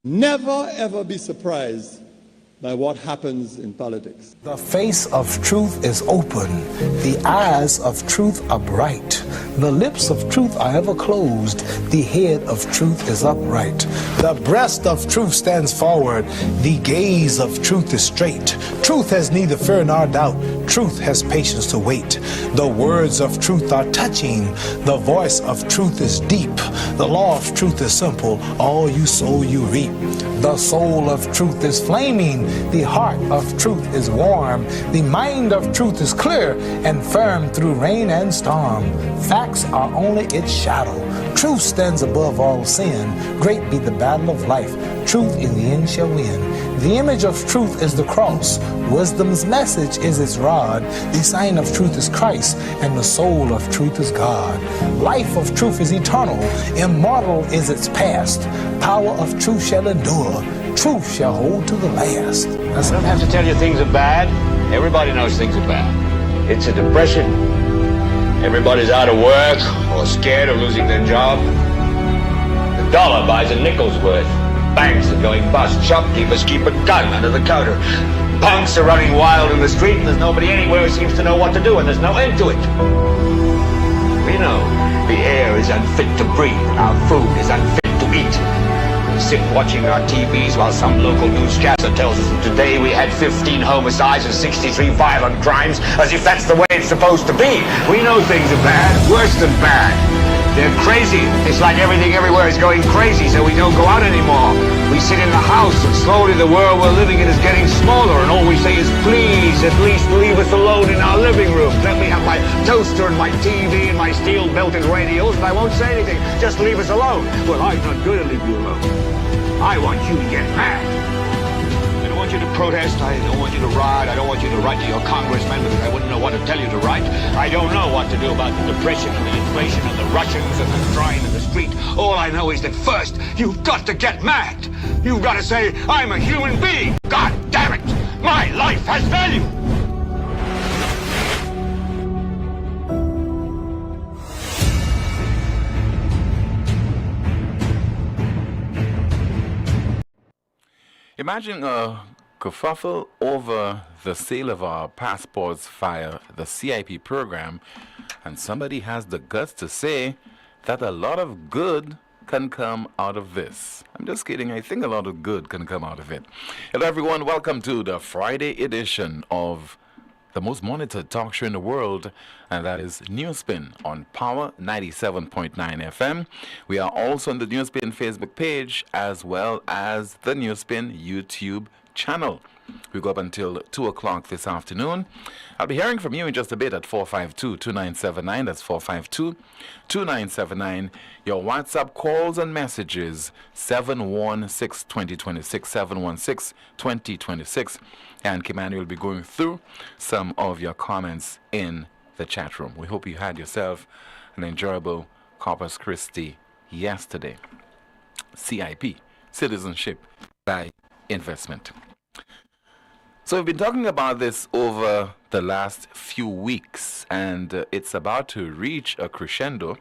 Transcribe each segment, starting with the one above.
Never ever be surprised by what happens in politics. The face of truth is open. The eyes of truth are bright. The lips of truth are ever closed. The head of truth is upright. The breast of truth stands forward. The gaze of truth is straight. Truth has neither fear nor doubt. Truth has patience to wait. The words of truth are touching. The voice of truth is deep. The law of truth is simple. All you sow, you reap. The soul of truth is flaming. The heart of truth is warm. The mind of truth is clear and firm through rain and storm. Facts are only its shadow. Truth stands above all sin. Great be the battle of life. Truth in the end shall win. The image of truth is the cross. Wisdom's message is its rod. The sign of truth is Christ, and the soul of truth is God. Life of truth is eternal. Immortal is its past. Power of truth shall endure. Truth shall hold to the last. I don't have to tell you things are bad. Everybody knows things are bad. It's a depression. Everybody's out of work or scared of losing their job. The dollar buys a nickel's worth. Banks are going bust. Shopkeepers keep a gun under the counter. Punks are running wild in the street, and there's nobody anywhere who seems to know what to do, and there's no end to it. We know the air is unfit to breathe, and our food is unfit to eat. We sit watching our TVs while some local newscaster tells us that today we had 15 homicides and 63 violent crimes, as if that's the way it's supposed to be. We know things are bad, worse than bad. They're crazy. It's like everything everywhere is going crazy, so we don't go out anymore. We sit in the house, and slowly the world we're living in is getting smaller, and all we say is, please, at least leave us alone in our living room. Let me have my toaster and my TV and my steel-belted radios, and I won't say anything. Just leave us alone. Well, I'm not going to leave you alone. I want you to get mad. I don't want you to protest. I don't want you to riot. I don't want you to write to your congressman because I wouldn't know what to tell you to write. I don't know what to do about the depression and the inflation and the Russians and the crying in the street. All I know is that first, you've got to get mad. You've got to say, I'm a human being. God damn it. My life has value. Imagine a kerfuffle over the sale of our passports via the CIP program, and somebody has the guts to say that a lot of good can come out of this. I'm just kidding. I think a lot of good can come out of it. Hello, everyone. Welcome to the Friday edition of the most monitored talk show in the world, and that is NewsSpin on Power 97.9 FM. We are also on the NewsSpin Facebook page as well as the NewsSpin YouTube channel. We go up until 2 o'clock this afternoon. I'll be hearing from you in just a bit at 452-2979. That's 452-2979. Your WhatsApp calls and messages, 716-2026, 716-2026. And Kimani will be going through some of your comments in the chat room. We hope you had yourself an enjoyable Corpus Christi yesterday. CIP, Citizenship by Investment. So we've been talking about this over the last few weeks, and it's about to reach a crescendo.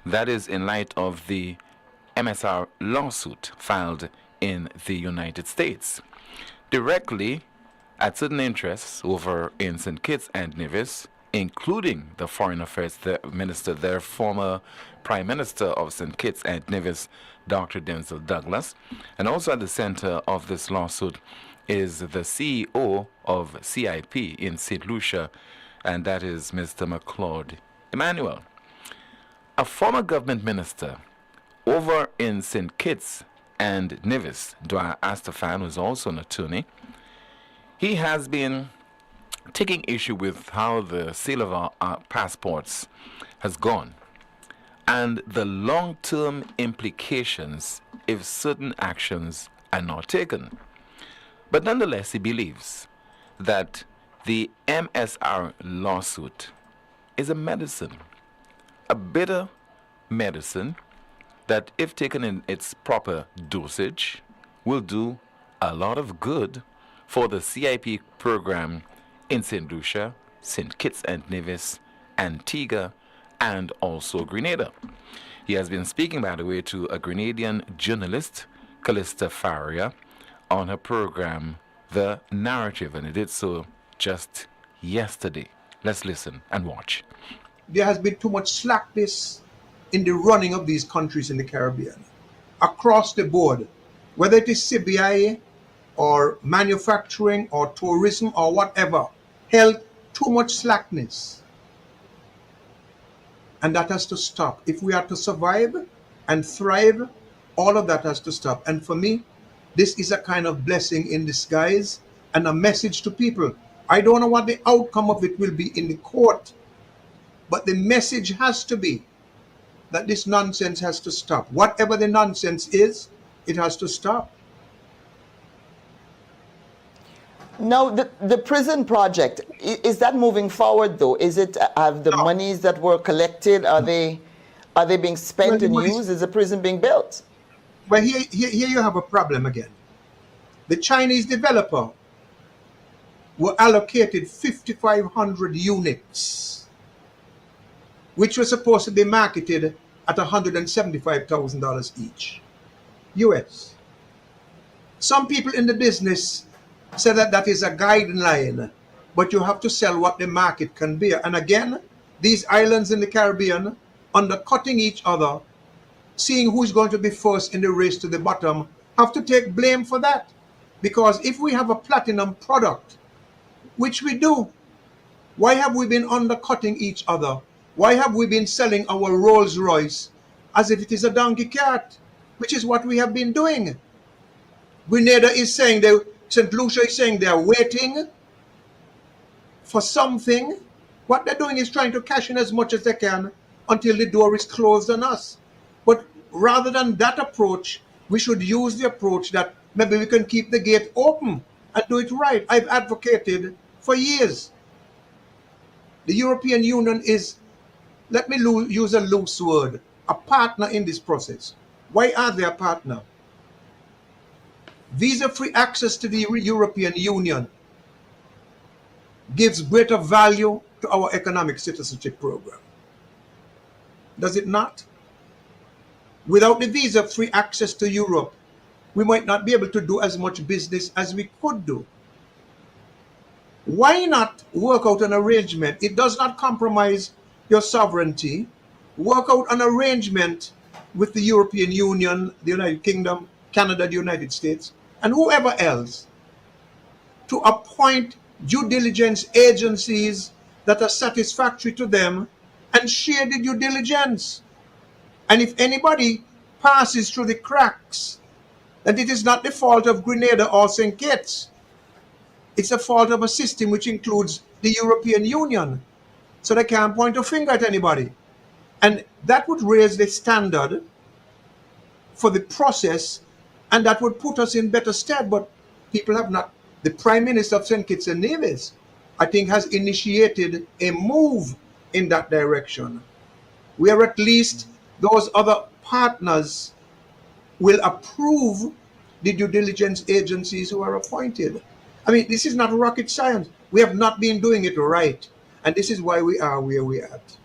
That is in light of the MSR lawsuit filed in the United States. Directly at certain interests over in St. Kitts and Nevis, including the Foreign Affairs Minister, their former Prime Minister of St. Kitts and Nevis, Dr. Denzel Douglas. And also at the center of this lawsuit is the CEO of CIP in St. Lucia, and that is Mr. McLeod Emmanuel. A former government minister over in St. Kitts and Nevis, Dwyer Astafan, who is also an attorney, he has been taking issue with how the sale of our passports has gone and the long-term implications if certain actions are not taken. But nonetheless, he believes that the MSR lawsuit is a medicine, a bitter medicine that, if taken in its proper dosage, will do a lot of good for the CIP program in St. Lucia, St. Kitts and Nevis, Antigua, and also Grenada. He has been speaking, by the way, to a Grenadian journalist Callista Faria on her program, The Narrative, and it did so just yesterday. Let's listen and watch. There has been too much slackness in the running of these countries in the Caribbean, across the board, whether it is CBI or manufacturing or tourism or whatever, health, too much slackness. And that has to stop. If we are to survive and thrive, all of that has to stop. And for me, this is a kind of blessing in disguise and a message to people. I don't know what the outcome of it will be in the court, but the message has to be that this nonsense has to stop. Whatever the nonsense is, it has to stop. Now, the prison project, is that moving forward though? Is it, have the monies that were collected, are they being spent and used? Is the prison being built? Well, here you have a problem again. The Chinese developer were allocated 5,500 units, which were supposed to be marketed at $175,000 each, US. Some people in the business say that that is a guideline, but you have to sell what the market can bear. And again, these islands in the Caribbean undercutting each other, seeing who's going to be first in the race to the bottom, have to take blame for that. Because if we have a platinum product, which we do, why have we been undercutting each other? Why have we been selling our Rolls Royce as if it is a donkey cart, which is what we have been doing? Grenada is saying, St. Lucia is saying they are waiting for something. What they're doing is trying to cash in as much as they can until the door is closed on us. But rather than that approach, we should use the approach that maybe we can keep the gate open and do it right. I've advocated for years. The European Union is, let me use a loose word, a partner in this process. Why are they a partner? Visa-free access to the European Union gives greater value to our economic citizenship program. Does it not? Without the visa-free access to Europe, we might not be able to do as much business as we could do. Why not work out an arrangement? It does not compromise your sovereignty. Work out an arrangement with the European Union, the United Kingdom, Canada, the United States, and whoever else to appoint due diligence agencies that are satisfactory to them and share the due diligence. And if anybody passes through the cracks, then it is not the fault of Grenada or St. Kitts. It's a fault of a system which includes the European Union. So they can't point a finger at anybody. And that would raise the standard for the process, and that would put us in better stead. But people have not. The Prime Minister of St. Kitts and Nevis, I think, has initiated a move in that direction, where at least those other partners will approve the due diligence agencies who are appointed. I mean, this is not rocket science. We have not been doing it right. And this is why we are where we are at.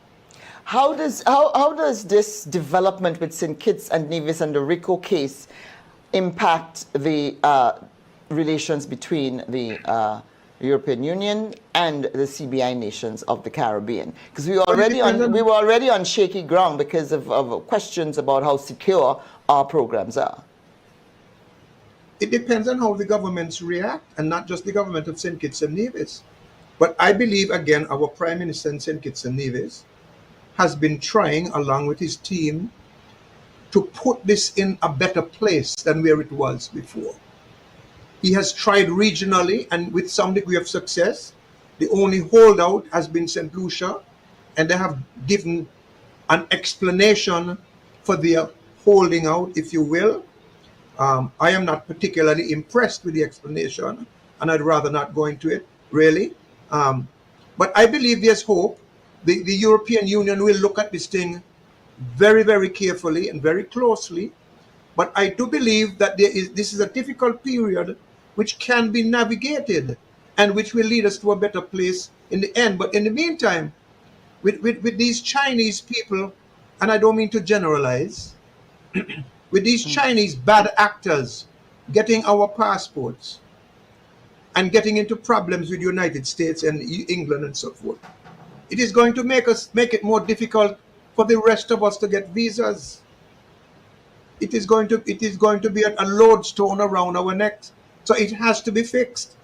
How does this development with St. Kitts and Nevis and the RICO case impact the relations between the European Union and the CBI nations of the Caribbean? Because we were already on shaky ground because of questions about how secure our programs are. It depends on how the governments react, and not just the government of St. Kitts and Nevis. But I believe, again, our Prime Minister in St. Kitts and Nevis has been trying, along with his team, to put this in a better place than where it was before. He has tried regionally and with some degree of success. The only holdout has been St. Lucia, and they have given an explanation for their holding out, if you will. I am not particularly impressed with the explanation, and I'd rather not go into it, really. But I believe there's hope. The European Union will look at this thing very, very carefully and very closely. But I do believe that this is a difficult period which can be navigated and which will lead us to a better place in the end. But in the meantime, with these Chinese people, and I don't mean to generalize, with these Chinese bad actors getting our passports and getting into problems with the United States and England and so forth. It is going to make it more difficult for the rest of us to get visas. It is going to be a lodestone around our necks. So it has to be fixed.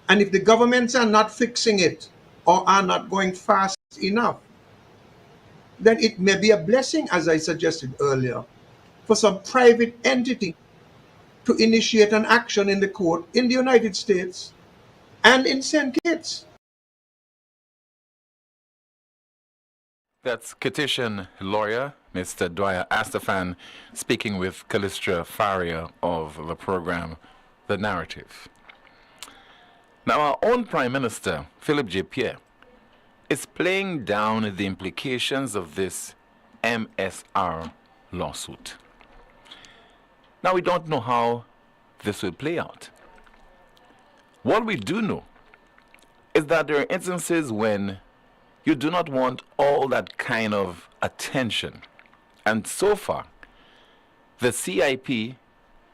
And if the governments are not fixing it or are not going fast enough, then it may be a blessing, as I suggested earlier, for some private entity to initiate an action in the court in the United States and in St. Kitts. That's Petition lawyer Mr. Dwyer Astafan speaking with Callistra Faria of the program The Narrative. Now, our own Prime Minister, Philip J. Pierre, is playing down the implications of this MSR lawsuit. Now, we don't know how this will play out. What we do know is that there are instances when you do not want all that kind of attention. And so far, the CIP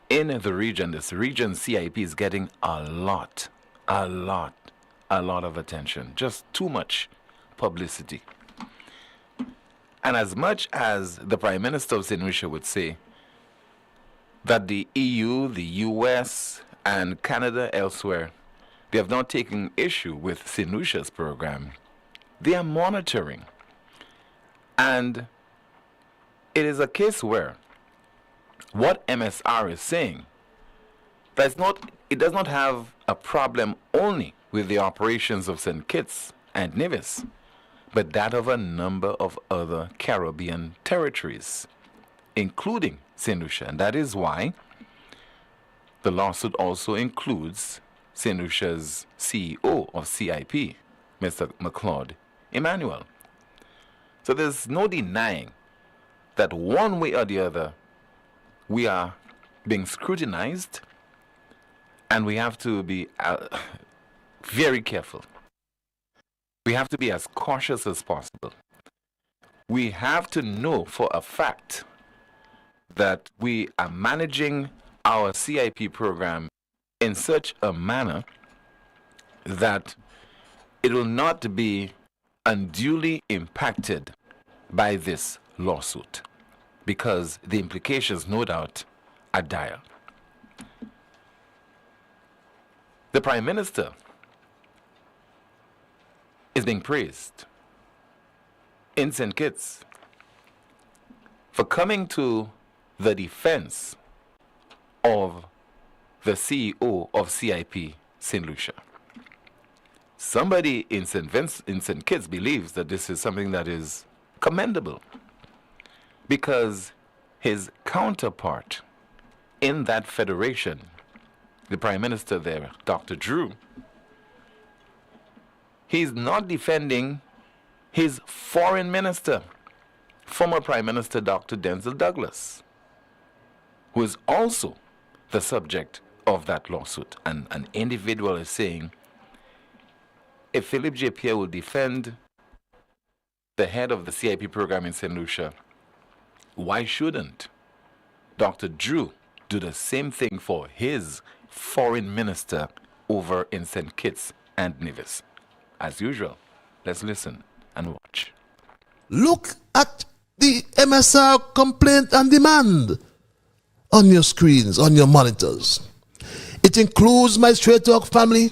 in the region, this region CIP is getting a lot of attention. Just too much publicity. And as much as the Prime Minister of St. Lucia would say that the EU, the US, and Canada elsewhere, they have not taken issue with St. Lucia's program, they are monitoring. And it is a case where what MSR is saying, it does not have a problem only with the operations of St. Kitts and Nevis, but that of a number of other Caribbean territories, including St. Lucia. And that is why the lawsuit also includes St. Lucia's CEO of CIP, Mr. McLeod Emmanuel. So there's no denying that one way or the other, we are being scrutinized, and we have to be very careful. We have to be as cautious as possible. We have to know for a fact that we are managing our CIP program in such a manner that it will not be unduly impacted by this lawsuit, because the implications, no doubt, are dire. The Prime Minister is being praised in St. Kitts for coming to the defense of the CEO of CIP St. Lucia. Somebody in St. Kitts believes that this is something that is commendable, because his counterpart in that federation, the Prime Minister there, Dr. Drew, he's not defending his foreign minister, former Prime Minister Dr. Denzel Douglas, who is also the subject of that lawsuit. And an individual is saying, if Philip J. Pierre will defend the head of the CIP program in St. Lucia, why shouldn't Dr. Drew do the same thing for his foreign minister over in St. Kitts and Nevis? As usual, let's listen and watch. Look at the MSR complaint and demand on your screens, on your monitors. It includes my Straight Talk family,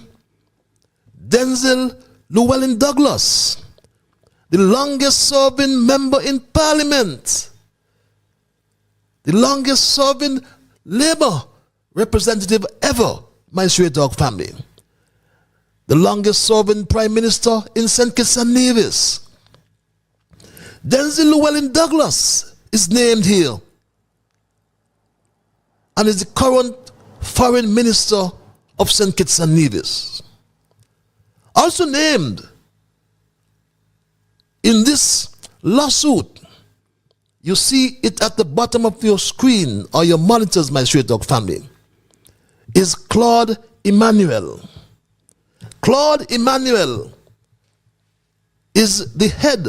Denzel Llewellyn Douglas, the longest serving member in Parliament, the longest serving Labour representative ever, my Straight Talk family, the longest serving Prime Minister in St. Kitts and Nevis. Denzel Llewellyn Douglas is named here and is the current Foreign Minister of St. Kitts and Nevis. Also named in this lawsuit, you see it at the bottom of your screen or your monitors, my Straight Talk family, is Claude Emmanuel. Claude Emmanuel is the head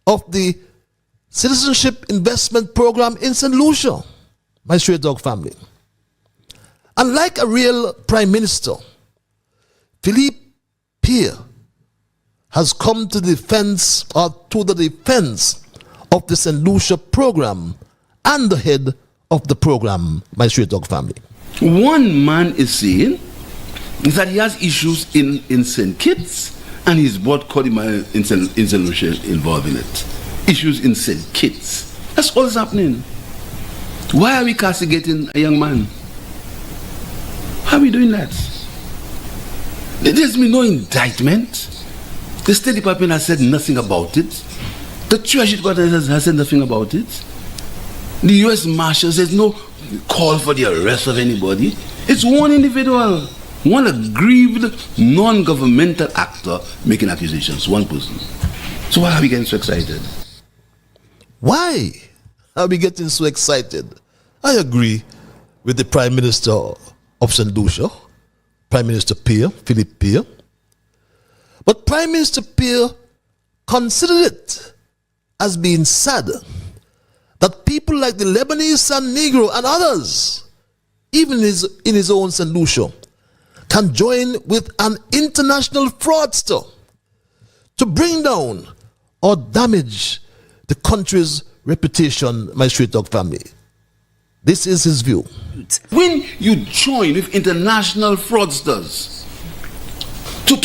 of the Citizenship Investment Program in St. Lucia. my stray dog family. And like a real prime minister, Philippe Pierre has come to the defense of the St. Lucia program and the head of the program, my stray dog family. One man is saying that he has issues in St. Kitts and he's brought Kodima in St. Lucia involved in it. Issues in St. Kitts. That's all that's happening. Why are we castigating a young man? How are we doing that? There's been no indictment. The State Department has said nothing about it. The Treasury Department has said nothing about it. The U.S. Marshals, there's no call for the arrest of anybody. It's one individual, one aggrieved, non-governmental actor making accusations, one person. So why are we getting so excited? Why are we getting so excited? I agree with the Prime Minister of St. Lucia, Prime Minister Pierre, Philippe Pierre. But Prime Minister Pierre considered it as being sad that people like the Lebanese San Negro and others, even in his own St. Lucia, can join with an international fraudster to bring down or damage the country's reputation, my street dog family. This is his view. When you join with international fraudsters to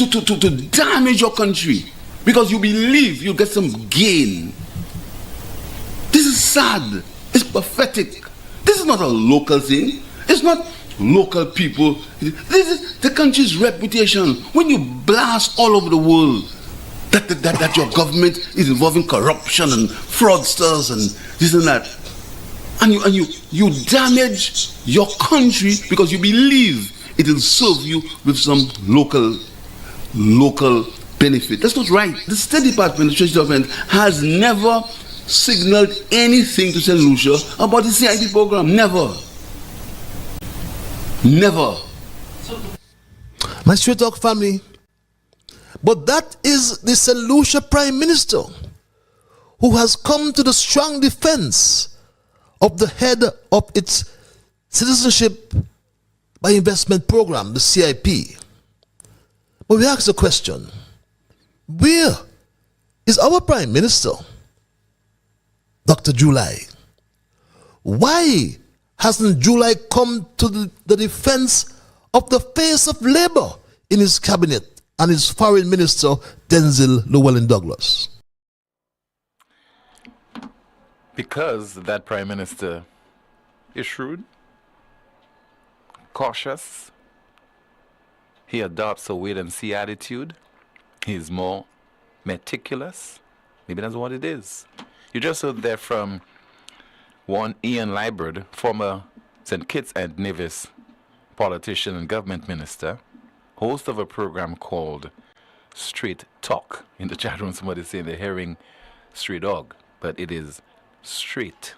damage your country because you believe you'll get some gain, this is sad. It's pathetic. This is not a local thing. It's not local people. This is the country's reputation. When you blast all over the world that your government is involving corruption and fraudsters and this and that, and you damage your country because you believe it will serve you with some local benefit. That's not right. The State Department, the Treasury Department has never signaled anything to St. Lucia about the CIP program. Never. My straight dog family. But that is the St. Lucia Prime Minister who has come to the strong defense of the head of its Citizenship by Investment Program, the CIP. But we ask the question, where is our Prime Minister, Dr. July? Why hasn't July come to the defense of the face of labor in his cabinet and his foreign minister, Denzel Llewellyn Douglas? Because that Prime Minister is shrewd, cautious, he adopts a wait-and-see attitude, he's more meticulous. Maybe that's what it is. You just heard there from one Ian Liburd, former St. Kitts and Nevis politician and government minister, host of a program called Street Talk. In the chat room, somebody's saying they're hearing Street Dog, but it is Street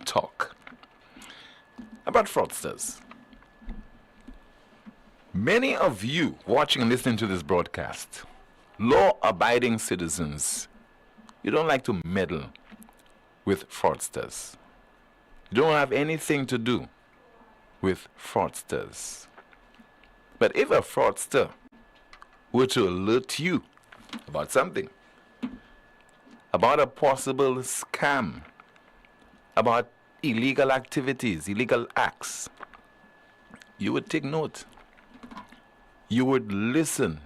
Talk. About fraudsters. Many of you watching and listening to this broadcast, law-abiding citizens, you don't like to meddle with fraudsters. You don't have anything to do with fraudsters. But if a fraudster were to alert you about something, about a possible scam, about illegal activities, illegal acts, you would take note. You would listen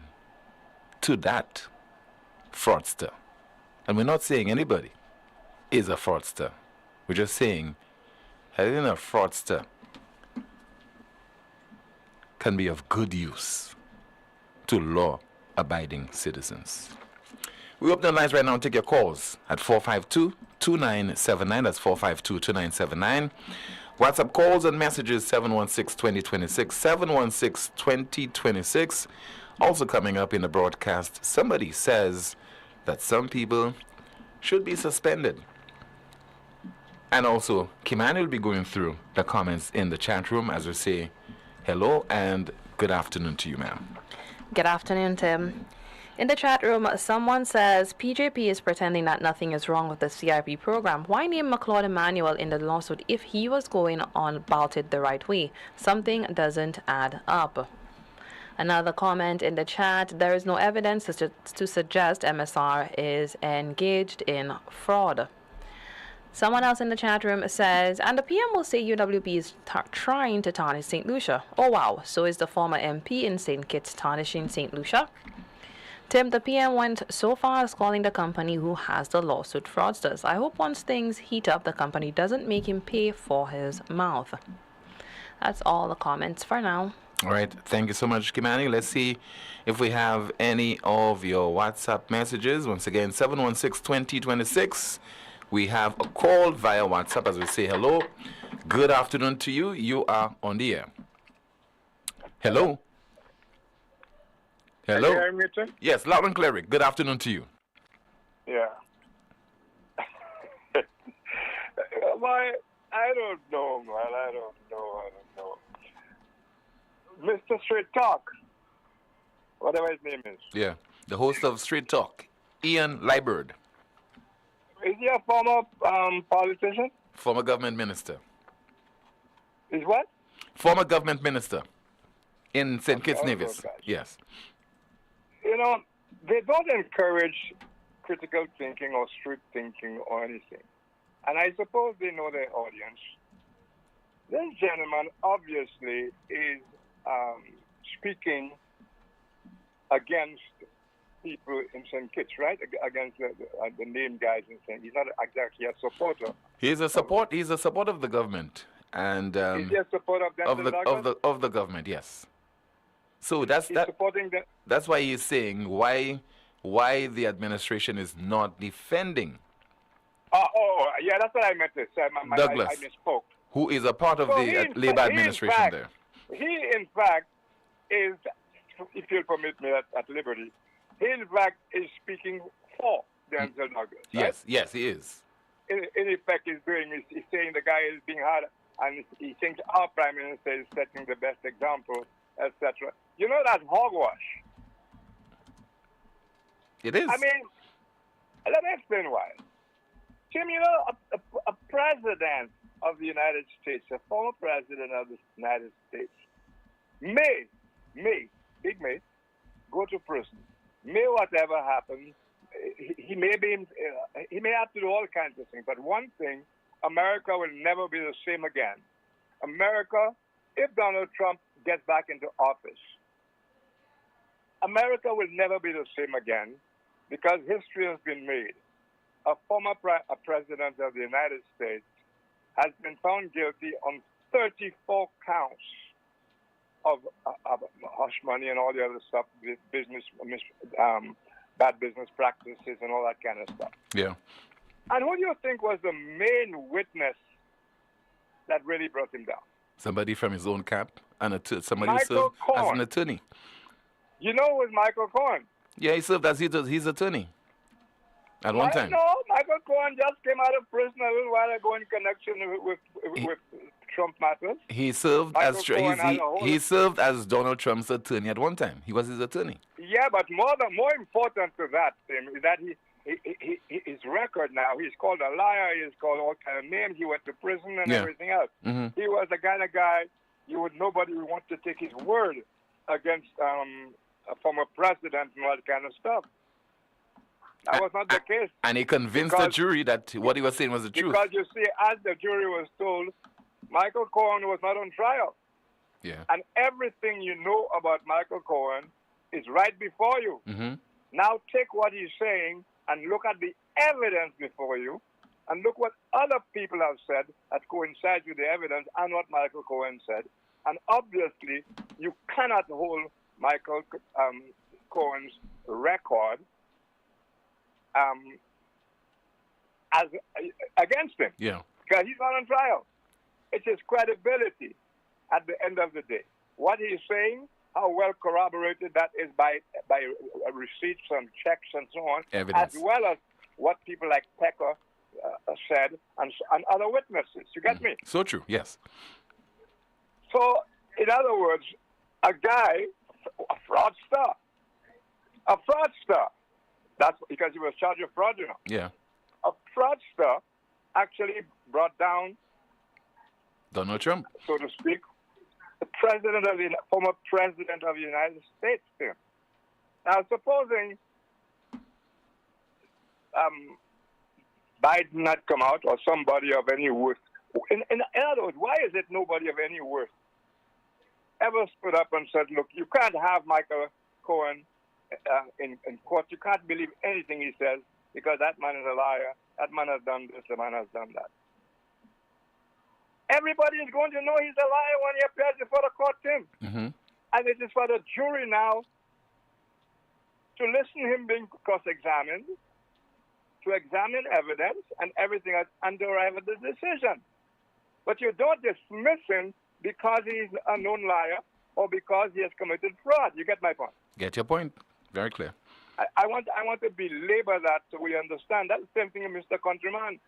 to that fraudster. And we're not saying anybody is a fraudster. We're just saying having a fraudster can be of good use to law-abiding citizens. We open the lines right now and take your calls at 452-2979. That's 452-2979. WhatsApp calls and messages 716-2026, 716-2026. Also coming up in the broadcast, somebody says that some people should be suspended. And also, Kimani will be going through the comments in the chat room as we say hello and good afternoon to you, ma'am. Good afternoon, Tim. In the chat room, someone says PJP is pretending that nothing is wrong with the CIP program. Why name McLeod Emmanuel in the lawsuit if he was going on about it the right way? Something doesn't add up. Another comment in the chat, there is no evidence to suggest MSR is engaged in fraud. Someone else in the chat room says, and the PM will say UWB is trying to tarnish St. Lucia. Oh wow, so is the former MP in St. Kitts tarnishing St. Lucia? Tim, the PM went so far as calling the company who has the lawsuit fraudsters. I hope once things heat up, the company doesn't make him pay for his mouth. That's all the comments for now. All right. Thank you so much, Kimani. Let's see if we have any of your WhatsApp messages. Once again, 716-2026. We have a call via WhatsApp as we say hello. Good afternoon to you. You are on the air. Hello. Hello. Can you hear me, Tim? Yes, loud and clear. Good afternoon to you. Yeah. Why? I don't know, man. I don't know. Mr. Straight Talk, whatever his name is. Yeah, the host of Street Talk, Ian Liburd. Is he a former politician? Former government minister. Is what? Former government minister in St. Kitts Nevis. Yes. You know, they don't encourage critical thinking or strict thinking or anything. And I suppose they know their audience. This gentleman obviously is speaking against people in St. Kitts, right? Against the named guys in St. He's not exactly a supporter. He's a support of the government, and is he a supporter of the government? Yes. So that's supporting the. That's why he's saying why the administration is not defending. Yeah, that's what I meant to say. Douglas, I misspoke. Who is a part of the Labour administration there? He, in fact, is, if you'll permit me at liberty, he, in fact, is speaking for Denzel Douglas. Right? Yes, he is. In effect, he's saying the guy is being hard, and he thinks our Prime Minister is setting the best example, etc. You know, that's hogwash. It is. I mean, let me explain why. Tim, you know, a president of the United States, a former president of the United States, may, go to prison. May whatever happens, he may have to do all kinds of things. But one thing, America will never be the same again. America, if Donald Trump gets back into office, America will never be the same again because history has been made. A former president of the United States has been found guilty on 34 counts of hush money and all the other stuff, bad business practices and all that kind of stuff. Yeah. And who do you think was the main witness that really brought him down? Somebody from his own camp, and somebody Michael served Cohen. as an attorney. You know who was Michael Cohen? Yeah, he served as his attorney at one time. No, Michael Cohen just came out of prison a little while ago in connection with Trump matters. He served he served as Donald Trump's attorney at one time. He was his attorney. Yeah, but more important to that, Tim, is that his record now. He's called a liar. He's called all kind of names. He went to prison and everything else. Mm-hmm. He was the kind of guy nobody would want to take his word against a former president and all that kind of stuff. That was not the case. And he convinced the jury that what he was saying was the truth. Because you see, as the jury was told, Michael Cohen was not on trial. Yeah. And everything you know about Michael Cohen is right before you. Mm-hmm. Now take what he's saying and look at the evidence before you and look what other people have said that coincides with the evidence and what Michael Cohen said. And obviously, you cannot hold Michael Cohen's record as against him. Yeah. Because he's not on trial. It's his credibility at the end of the day. What he's saying, how well corroborated that is by receipts and checks and so on, evidence. as well as what people like Pecker said and other witnesses. You get me? So true, yes. So, in other words, a guy, a fraudster, A fraudster. That's because he was charged with fraud, you know. Yeah. A fraudster actually brought down, Donald Trump. so to speak, the former president of the United States. Here. Now, supposing Biden had come out or somebody of any worth. In other words, why is it nobody of any worth ever stood up and said, look, you can't have Michael Cohen in court. You can't believe anything he says because that man is a liar. That man has done this, the man has done that. Everybody is going to know he's a liar when he appears before the court, Tim. Mm-hmm. And it is for the jury now to listen to him being cross-examined, to examine evidence and everything else, and to arrive at the decision. But you don't dismiss him because he's a known liar or because he has committed fraud. You get my point? Get your point. Very clear. I want to belabor that so we understand. That's the same thing with Mr. Countryman.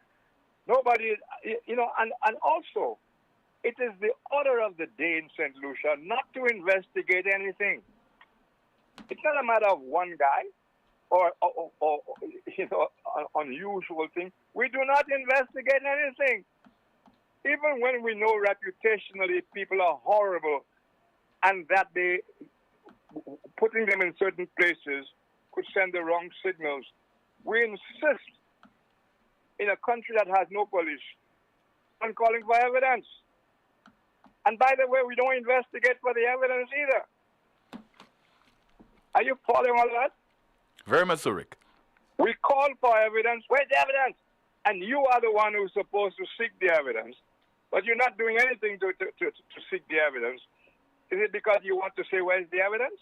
Nobody, and also, it is the order of the day in St. Lucia not to investigate anything. It's not a matter of one guy or unusual thing. We do not investigate anything. Even when we know reputationally people are horrible and that they putting them in certain places could send the wrong signals, we insist in a country that has no police on calling for evidence. And by the way, we don't investigate for the evidence either. Are you following all that? Very much so, Rick. We call for evidence. Where's the evidence? And you are the one who's supposed to seek the evidence. But you're not doing anything to seek the evidence. Is it because you want to say, where's the evidence?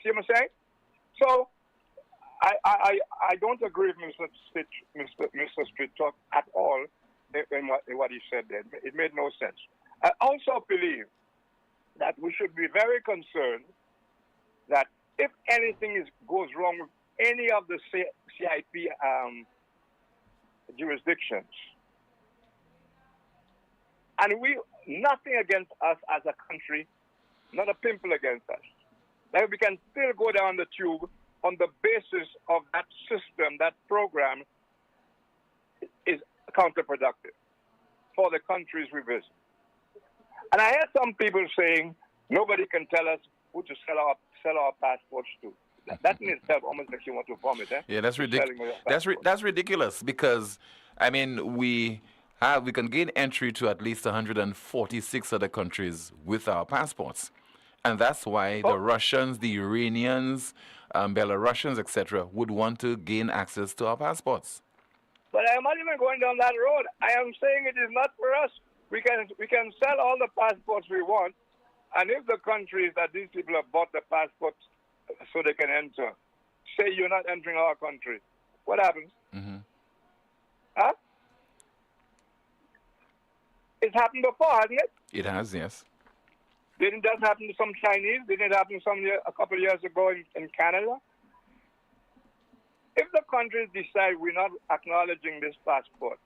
See what I'm saying? So, I don't agree with Mr. Street Talk at all in what he said there. It made no sense. I also believe that we should be very concerned that if anything goes wrong with any of the CIP jurisdictions, and nothing against us as a country, not a pimple against us, that we can still go down the tube on the basis of that system, that program is counterproductive for the countries we visit. And I heard some people saying nobody can tell us who to sell our passports to. That in itself almost makes you want to vomit. Yeah, that's ridiculous. That's ridiculous because, I mean, we can gain entry to at least 146 other countries with our passports. And that's why the Russians, the Iranians, Belarusians, etc., would want to gain access to our passports. But I'm not even going down that road. I am saying it is not for us. We can sell all the passports we want, and if the countries that these people have bought the passports so they can enter say you're not entering our country, what happens? Mm-hmm. Huh? It's happened before, hasn't it? It has, yes. Didn't that happen to some Chinese? Didn't it happen a couple of years ago in Canada? If the countries decide we're not acknowledging this passport,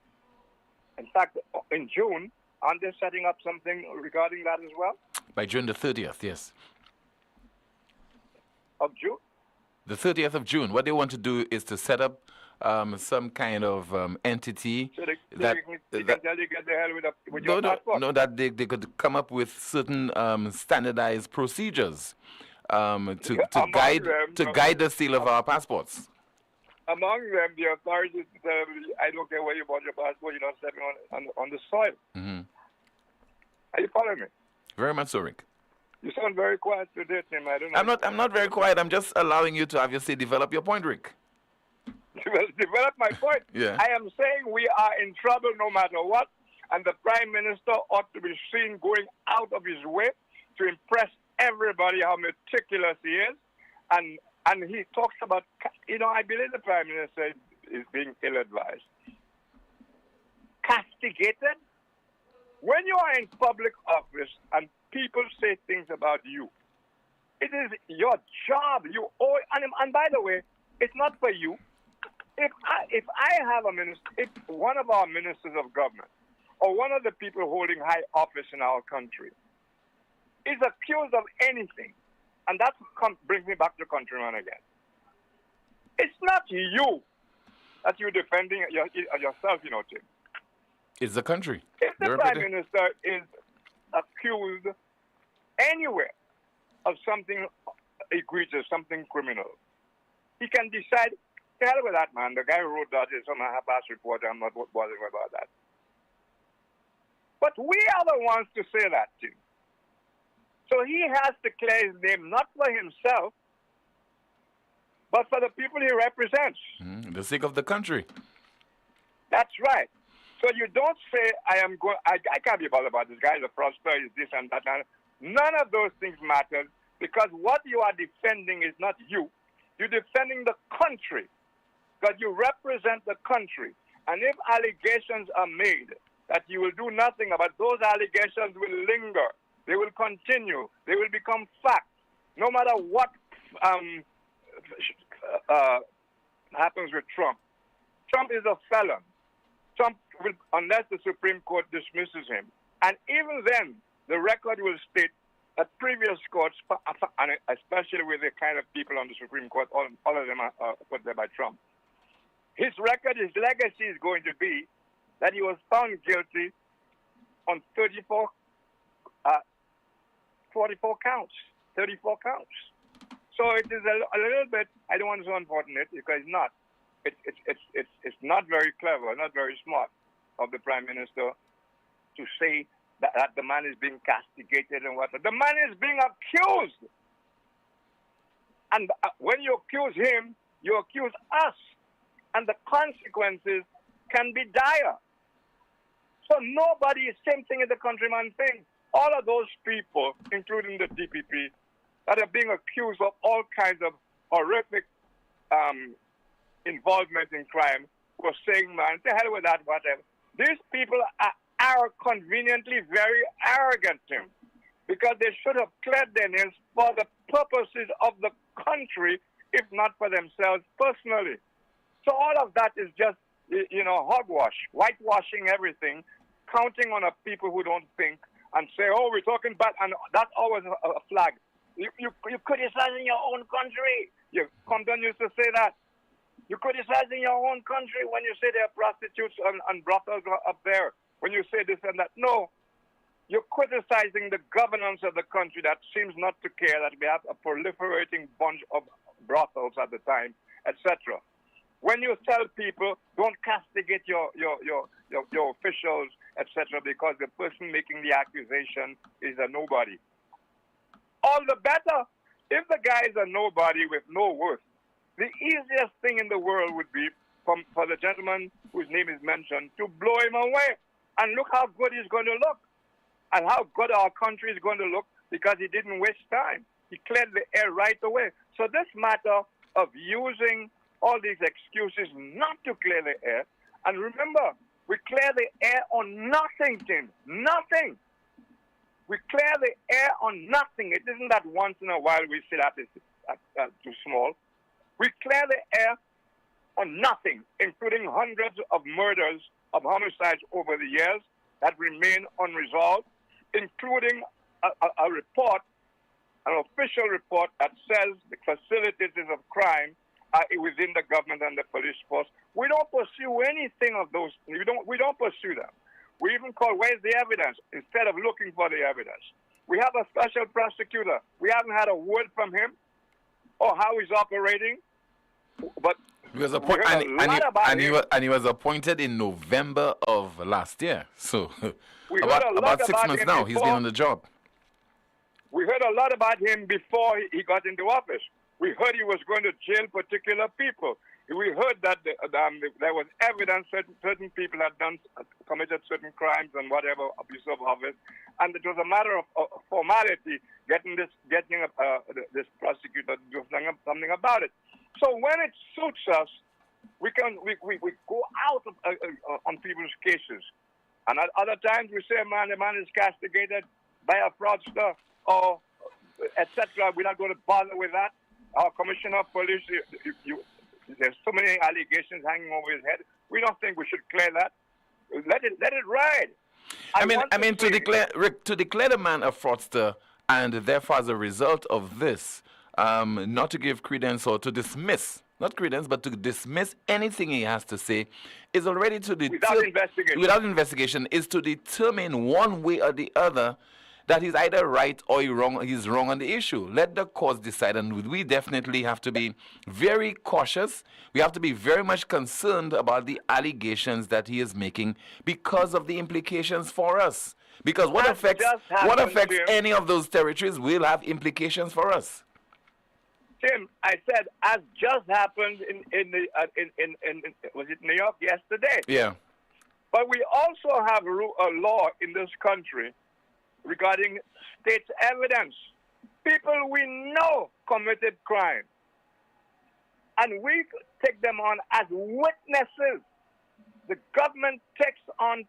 in fact, in June, aren't they setting up something regarding that as well? By June the 30th, yes. Of June? The 30th of June. What they want to do is to set up some kind of entity so they can tell you get the hell with your passport? No, that they could come up with certain standardized procedures to guide the sale of our passports. Among them, the authorities tell I don't care where you bought your passport, you're not stepping on the soil. Mm-hmm. Are you following me? Very much so, Rick. You sound very quiet today, Tim. I don't know. I'm not very quiet. I'm just allowing you to obviously develop your point, Rick. Develop my point. Yeah. I am saying we are in trouble no matter what, and the Prime Minister ought to be seen going out of his way to impress everybody how meticulous he is. And he talks about, I believe the Prime Minister is being ill-advised. Castigated? When you are in public office and people say things about you, it is your job. You owe, and by the way, it's not for you. If I have a minister, if one of our ministers of government or one of the people holding high office in our country is accused of anything, And that brings me back to Countryman again. It's not you that you're defending yourself, Tim. It's the country. If the Prime Minister is accused anywhere of something egregious, something criminal, he can decide, to hell with that, man. The guy who wrote that is some half-ass reporter. I'm not bothering about that. But we are the ones to say that, Tim. So he has to clear his name, not for himself, but for the people he represents. The sake of the country. That's right. So you don't say, I can't be bothered about this guy, the fraudster, is this and that. None of those things matter, because what you are defending is not you. You're defending the country, because you represent the country. And if allegations are made that you will do nothing about, those allegations will linger. They will continue. They will become fact. No matter what happens with Trump. Trump is a felon. Trump will, unless the Supreme Court dismisses him. And even then, the record will state that previous courts, and especially with the kind of people on the Supreme Court, all of them are put there by Trump. His record, his legacy is going to be that he was found guilty on 44 counts. So it is a little bit, I don't want to sound unfortunate, because it's not. It's not very clever, not very smart of the Prime Minister to say that the man is being castigated and whatnot. The man is being accused. And when you accuse him, you accuse us. And the consequences can be dire. So nobody is, same thing as the Countryman thing. All of those people, including the DPP, that are being accused of all kinds of horrific involvement in crime, were saying, man, to hell with that, whatever. These people are conveniently very arrogant, Tim, because they should have cleared their names for the purposes of the country, if not for themselves personally. So all of that is just, hogwash, whitewashing everything, counting on people who don't think, and say, oh, we're talking bad, and that's always a flag. You're criticizing your own country. Compton used to say that. You're criticizing your own country when you say there are prostitutes and brothels up there, when you say this and that. No, you're criticizing the governance of the country that seems not to care that we have a proliferating bunch of brothels at the time, etc. When you tell people, don't castigate your officials, etc., because the person making the accusation is a nobody. All the better. If the guy is a nobody with no worth, the easiest thing in the world would be for the gentleman whose name is mentioned to blow him away. And look how good he's going to look. And how good our country is going to look, because he didn't waste time. He cleared the air right away. So this matter of using all these excuses not to clear the air, and remember, we clear the air on nothing, Tim. Nothing. We clear the air on nothing. It isn't that once in a while we say that is too small. We clear the air on nothing, including hundreds of murders, of homicides over the years that remain unresolved, including a report, an official report that says the facilities of crime are within the government and the police force. We don't pursue anything of those. We don't pursue them. We even call, where's the evidence, instead of looking for the evidence. We have a special prosecutor. We haven't had a word from him or how he's operating. But he was he was appointed in November of last year. So about 6 months now, he's been on the job. We heard a lot about him before he got into office. We heard he was going to jail particular people. We heard that there was evidence that certain people had committed certain crimes and whatever, abuse of office, and it was a matter of formality getting this prosecutor to do something about it. So when it suits us, we go out on people's cases, and at other times we say, man, the man is castigated by a fraudster or etc. We're not going to bother with that. Our commissioner of police, there's so many allegations hanging over his head. We don't think we should clear that. Let it ride. I mean, to declare the man a fraudster And therefore, as a result of this, not to give credence or to dismiss, not credence, but to dismiss anything he has to say, is already to without investigation, is to determine one way or the other that he's either right or he's wrong on the issue. Let the courts decide, and we definitely have to be very cautious. We have to be very much concerned about the allegations that he is making because of the implications for us. Because what affects any of those territories will have implications for us. Tim, I said, as just happened in was it New York yesterday? Yeah. But we also have a law in this country regarding state evidence. People we know committed crime, and we take them on as witnesses. The government takes on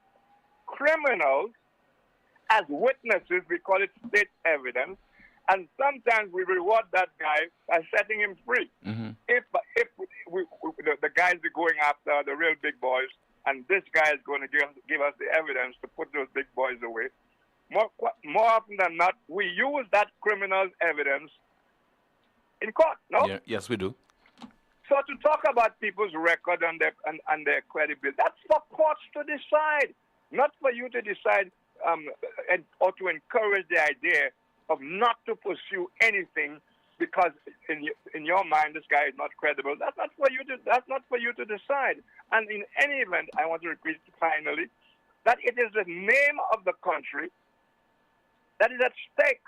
criminals as witnesses. We call it state evidence. And sometimes we reward that guy by setting him free. Mm-hmm. If the guys are going after the real big boys, and this guy is going to give us the evidence to put those big boys away, more often than not, we use that criminal's evidence in court. No? Yeah, yes, we do. So to talk about people's record and their credibility, that's for courts to decide, not for you to decide or to encourage the idea of not to pursue anything because in your mind this guy is not credible. That's not for you to decide. And in any event, I want to repeat finally that it is the name of the country that is at stake,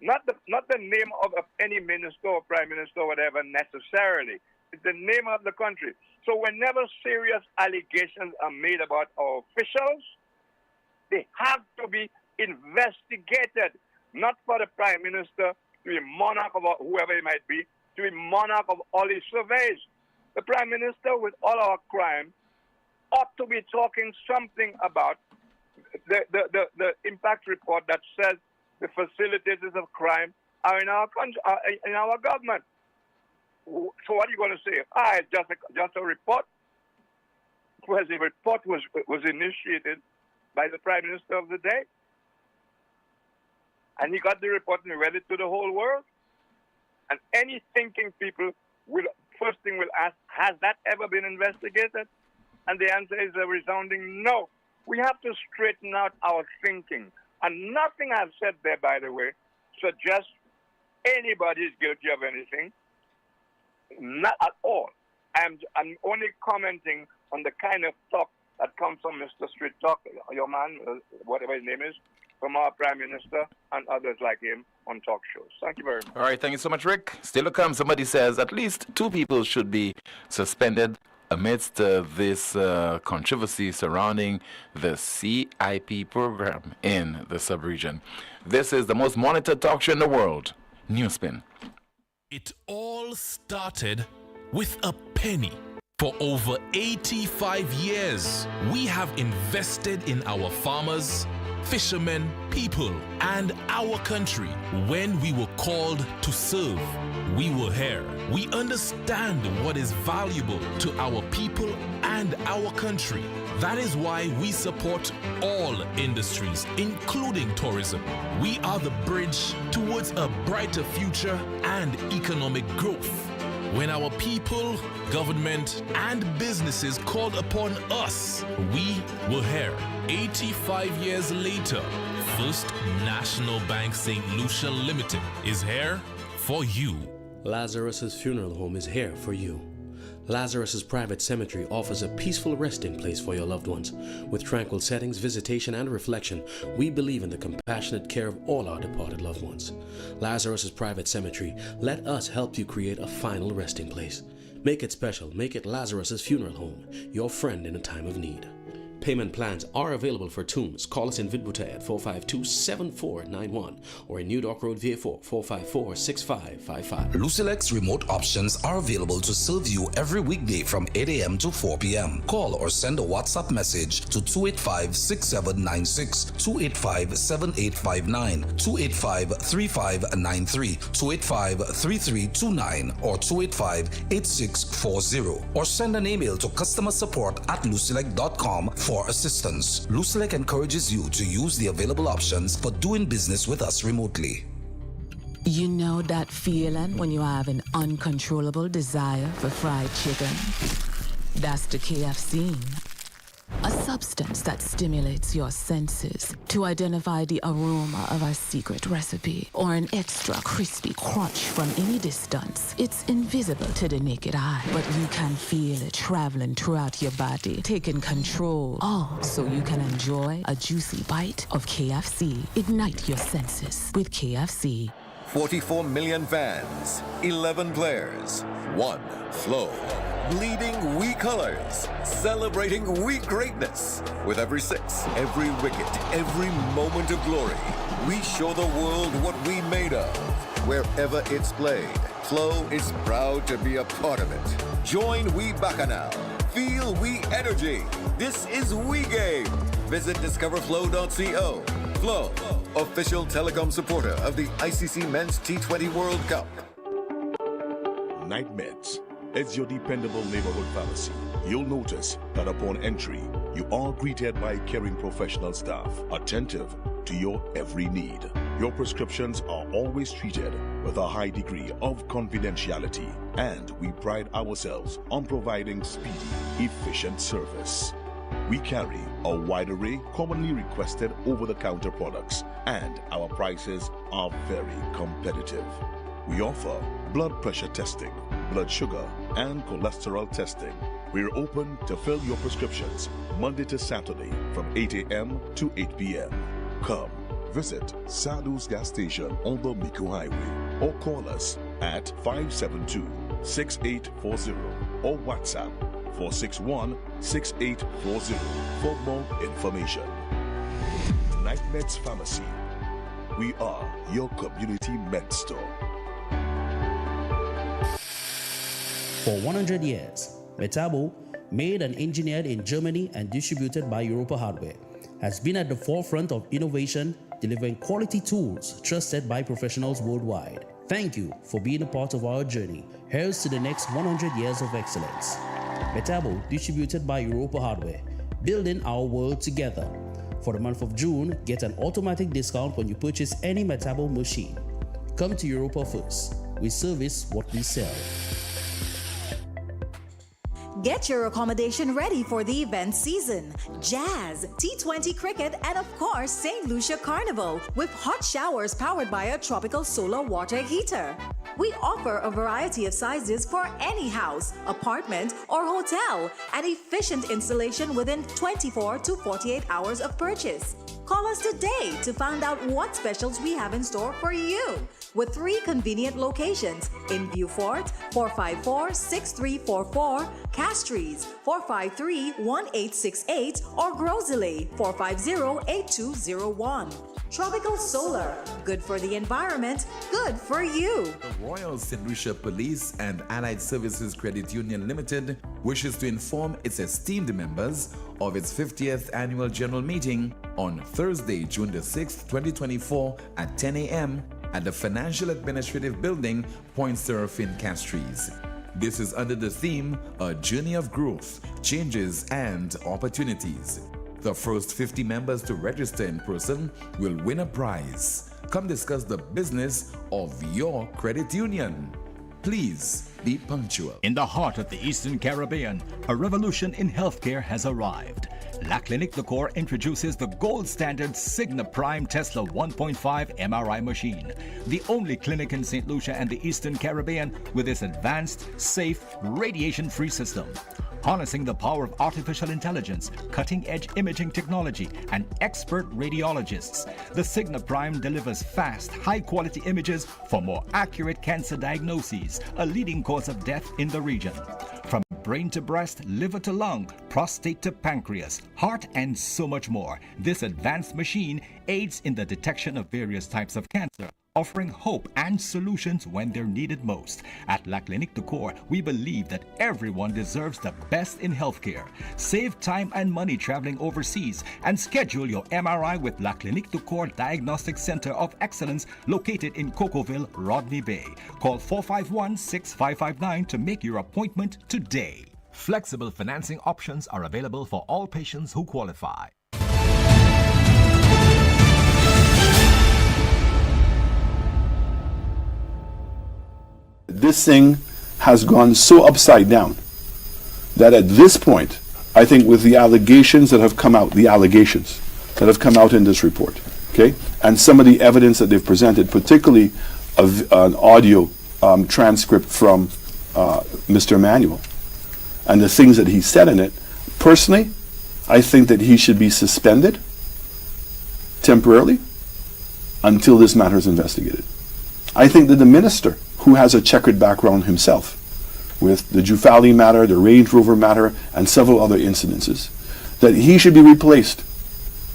not the name of any minister or prime minister or whatever necessarily. It's the name of the country. So whenever serious allegations are made about our officials, they have to be investigated. Not for the prime minister to be monarch of whoever he might be, to be monarch of all his surveys. The prime minister, with all our crime, ought to be talking something about the impact report that says the facilitators of crime are in our country, in our government. So what are you going to say? It's just a report. Well, the report was initiated by the prime minister of the day. And he got the report and read it to the whole world. And any thinking people will ask, has that ever been investigated? And the answer is a resounding no. We have to straighten out our thinking. And nothing I've said there, by the way, suggests anybody is guilty of anything. Not at all. I'm only commenting on the kind of talk that comes from Mr. Street Talk, your man, whatever his name is, from our Prime Minister and others like him on talk shows. Thank you very much. All right, thank you so much, Rick. Still to come, somebody says at least 2 people should be suspended amidst this controversy surrounding the CIP program in the sub-region. This is the most monitored talk show in the world, NewsSpin. It all started with a penny. For over 85 years, we have invested in our farmers, fishermen, people, and our country. When we were called to serve, we were here. We understand what is valuable to our people and our country. That is why we support all industries, including tourism. We are the bridge towards a brighter future and economic growth. When our people, government, and businesses called upon us, we were here. 85 years later, First National Bank St. Lucia Limited is here for you. Lazarus's Funeral Home is here for you. Lazarus's Private Cemetery offers a peaceful resting place for your loved ones. With tranquil settings, visitation, and reflection, we believe in the compassionate care of all our departed loved ones. Lazarus's Private Cemetery, let us help you create a final resting place. Make it special. Make it Lazarus's Funeral Home, your friend in a time of need. Payment plans are available for tombs. Call us in Vidbuta at 452-7491 or in New Dock Road, VA4, 454-6555. Lucilex remote options are available to serve you every weekday from 8 a.m. to 4 p.m. Call or send a WhatsApp message to 285-6796, 285-7859, 285-3593, 285-3329, or 285-8640. Or send an email to customersupport@lucilec.com for assistance. Lucilec encourages you to use the available options for doing business with us remotely. You know that feeling when you have an uncontrollable desire for fried chicken? That's the KFC. A substance that stimulates your senses to identify the aroma of a secret recipe or an extra crispy crunch from any distance. It's invisible to the naked eye, but you can feel it traveling throughout your body, taking control, all so you can enjoy a juicy bite of KFC. Ignite your senses with KFC. 44 million fans, 11 players, 1 flow. Bleeding we colors, celebrating we greatness. With every 6, every wicket, every moment of glory, we show the world what we made of. Wherever it's played, Flow is proud to be a part of it. Join We Bacchanal. Feel We Energy. This is We Game. Visit discoverflow.co. Flow, official telecom supporter of the ICC Men's T20 World Cup. Night Meds is your dependable neighborhood pharmacy. You'll notice that upon entry, you are greeted by caring professional staff, attentive to your every need. Your prescriptions are always treated with a high degree of confidentiality, and we pride ourselves on providing speedy, efficient service. We carry a wide array commonly requested over-the-counter products, and our prices are very competitive. We offer blood pressure testing, blood sugar, and cholesterol testing. We're open to fill your prescriptions Monday to Saturday from 8 a.m. to 8 p.m. Come visit Sadhu's gas station on the Miku Highway or call us at 572-6840 or WhatsApp 461-6840 for more information. Night Meds Pharmacy. We are your community med store. For 100 years, Metabo, made and engineered in Germany and distributed by Europa Hardware, has been at the forefront of innovation, delivering quality tools trusted by professionals worldwide. Thank you for being a part of our journey. Here's to the next 100 years of excellence. Metabo, distributed by Europa Hardware, building our world together. For the month of June, get an automatic discount when you purchase any Metabo machine. Come to Europa first. We service what we sell. Get your accommodation ready for the event season. Jazz, T20 cricket, and of course, St. Lucia Carnival with hot showers powered by a tropical solar water heater. We offer a variety of sizes for any house, apartment, or hotel, and efficient installation within 24 to 48 hours of purchase. Call us today to find out what specials we have in store for you. With 3 convenient locations in Beaufort, 454-6344, Castries, 453-1868, or Grosley, 450-8201. Tropical Solar, good for the environment, good for you. The Royal St. Lucia Police and Allied Services Credit Union Limited wishes to inform its esteemed members of its 50th annual general meeting on Thursday, June the 6th, 2024 at 10 a.m. at the Financial Administrative Building, Point Seraphin, Castries. This is under the theme, A Journey of Growth, Changes and Opportunities. The first 50 members to register in person will win a prize. Come discuss the business of your credit union. Please be punctual. In the heart of the Eastern Caribbean, a revolution in healthcare has arrived. La Clinique de Corps introduces the gold standard Signa Prime Tesla 1.5 MRI machine, the only clinic in St. Lucia and the Eastern Caribbean with this advanced, safe, radiation-free system. Harnessing the power of artificial intelligence, cutting-edge imaging technology, and expert radiologists, the Signa Prime delivers fast, high-quality images for more accurate cancer diagnoses, a leading cause of death in the region. From brain to breast, liver to lung, prostate to pancreas, heart, and so much more, this advanced machine aids in the detection of various types of cancer, offering hope and solutions when they're needed most. At La Clinique de Corps, we believe that everyone deserves the best in healthcare. Save time and money traveling overseas and schedule your MRI with La Clinique de Corps Diagnostic Center of Excellence located in Cocoville, Rodney Bay. Call 451-6559 to make your appointment today. Flexible financing options are available for all patients who qualify. this thing has gone so upside down that at this point, I think with the allegations that have come out, in this report, okay, and some of the evidence that they've presented, particularly an audio transcript from Mr. Emmanuel, and the things that he said in it, personally, I think that he should be suspended temporarily until this matter is investigated. I think that the minister, who has a checkered background himself, with the Jufali matter, the Range Rover matter, and several other incidences, that he should be replaced.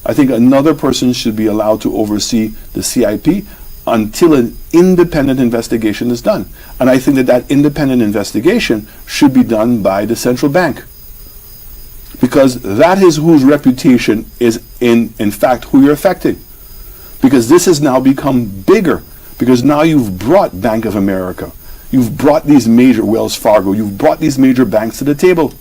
I think another person should be allowed to oversee the CIP until an independent investigation is done. And I think that that independent investigation should be done by the central bank, because that is whose reputation is in fact who you're affecting. Because this has now become bigger, because now you've brought Bank of America, you've brought these major, Wells Fargo, you've brought these major banks to the table.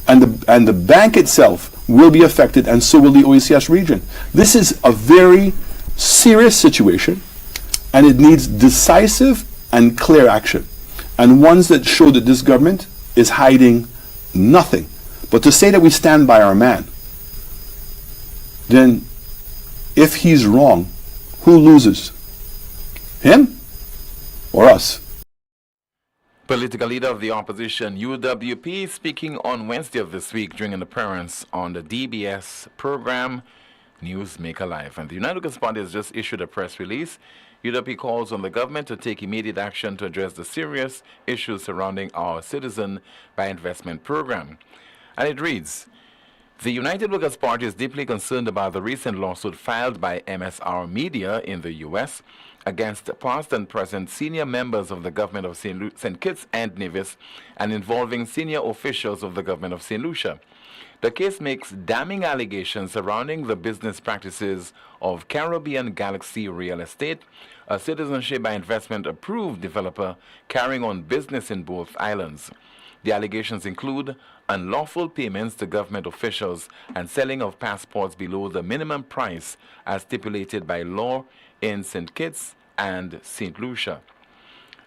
And the bank itself will be affected, and so will the OECS region. This is a very serious situation, and it needs decisive and clear action, and ones that show that this government is hiding nothing. But to say that we stand by our man, then if he's wrong, who loses? Him or us? Political leader of the opposition, UWP, speaking on Wednesday of this week during an appearance on the DBS program News Make Alive. And the United Workers' Party has just issued a press release. UWP calls on the government to take immediate action to address the serious issues surrounding our citizen by investment program. And it reads, the United Workers' Party is deeply concerned about the recent lawsuit filed by MSR Media in the U.S. against past and present senior members of the government of St. Kitts and Nevis and involving senior officials of the government of St. Lucia. The case makes damning allegations surrounding the business practices of Caribbean Galaxy Real Estate, a citizenship by investment approved developer carrying on business in both islands. The allegations include unlawful payments to government officials and selling of passports below the minimum price as stipulated by law in St. Kitts and St. Lucia.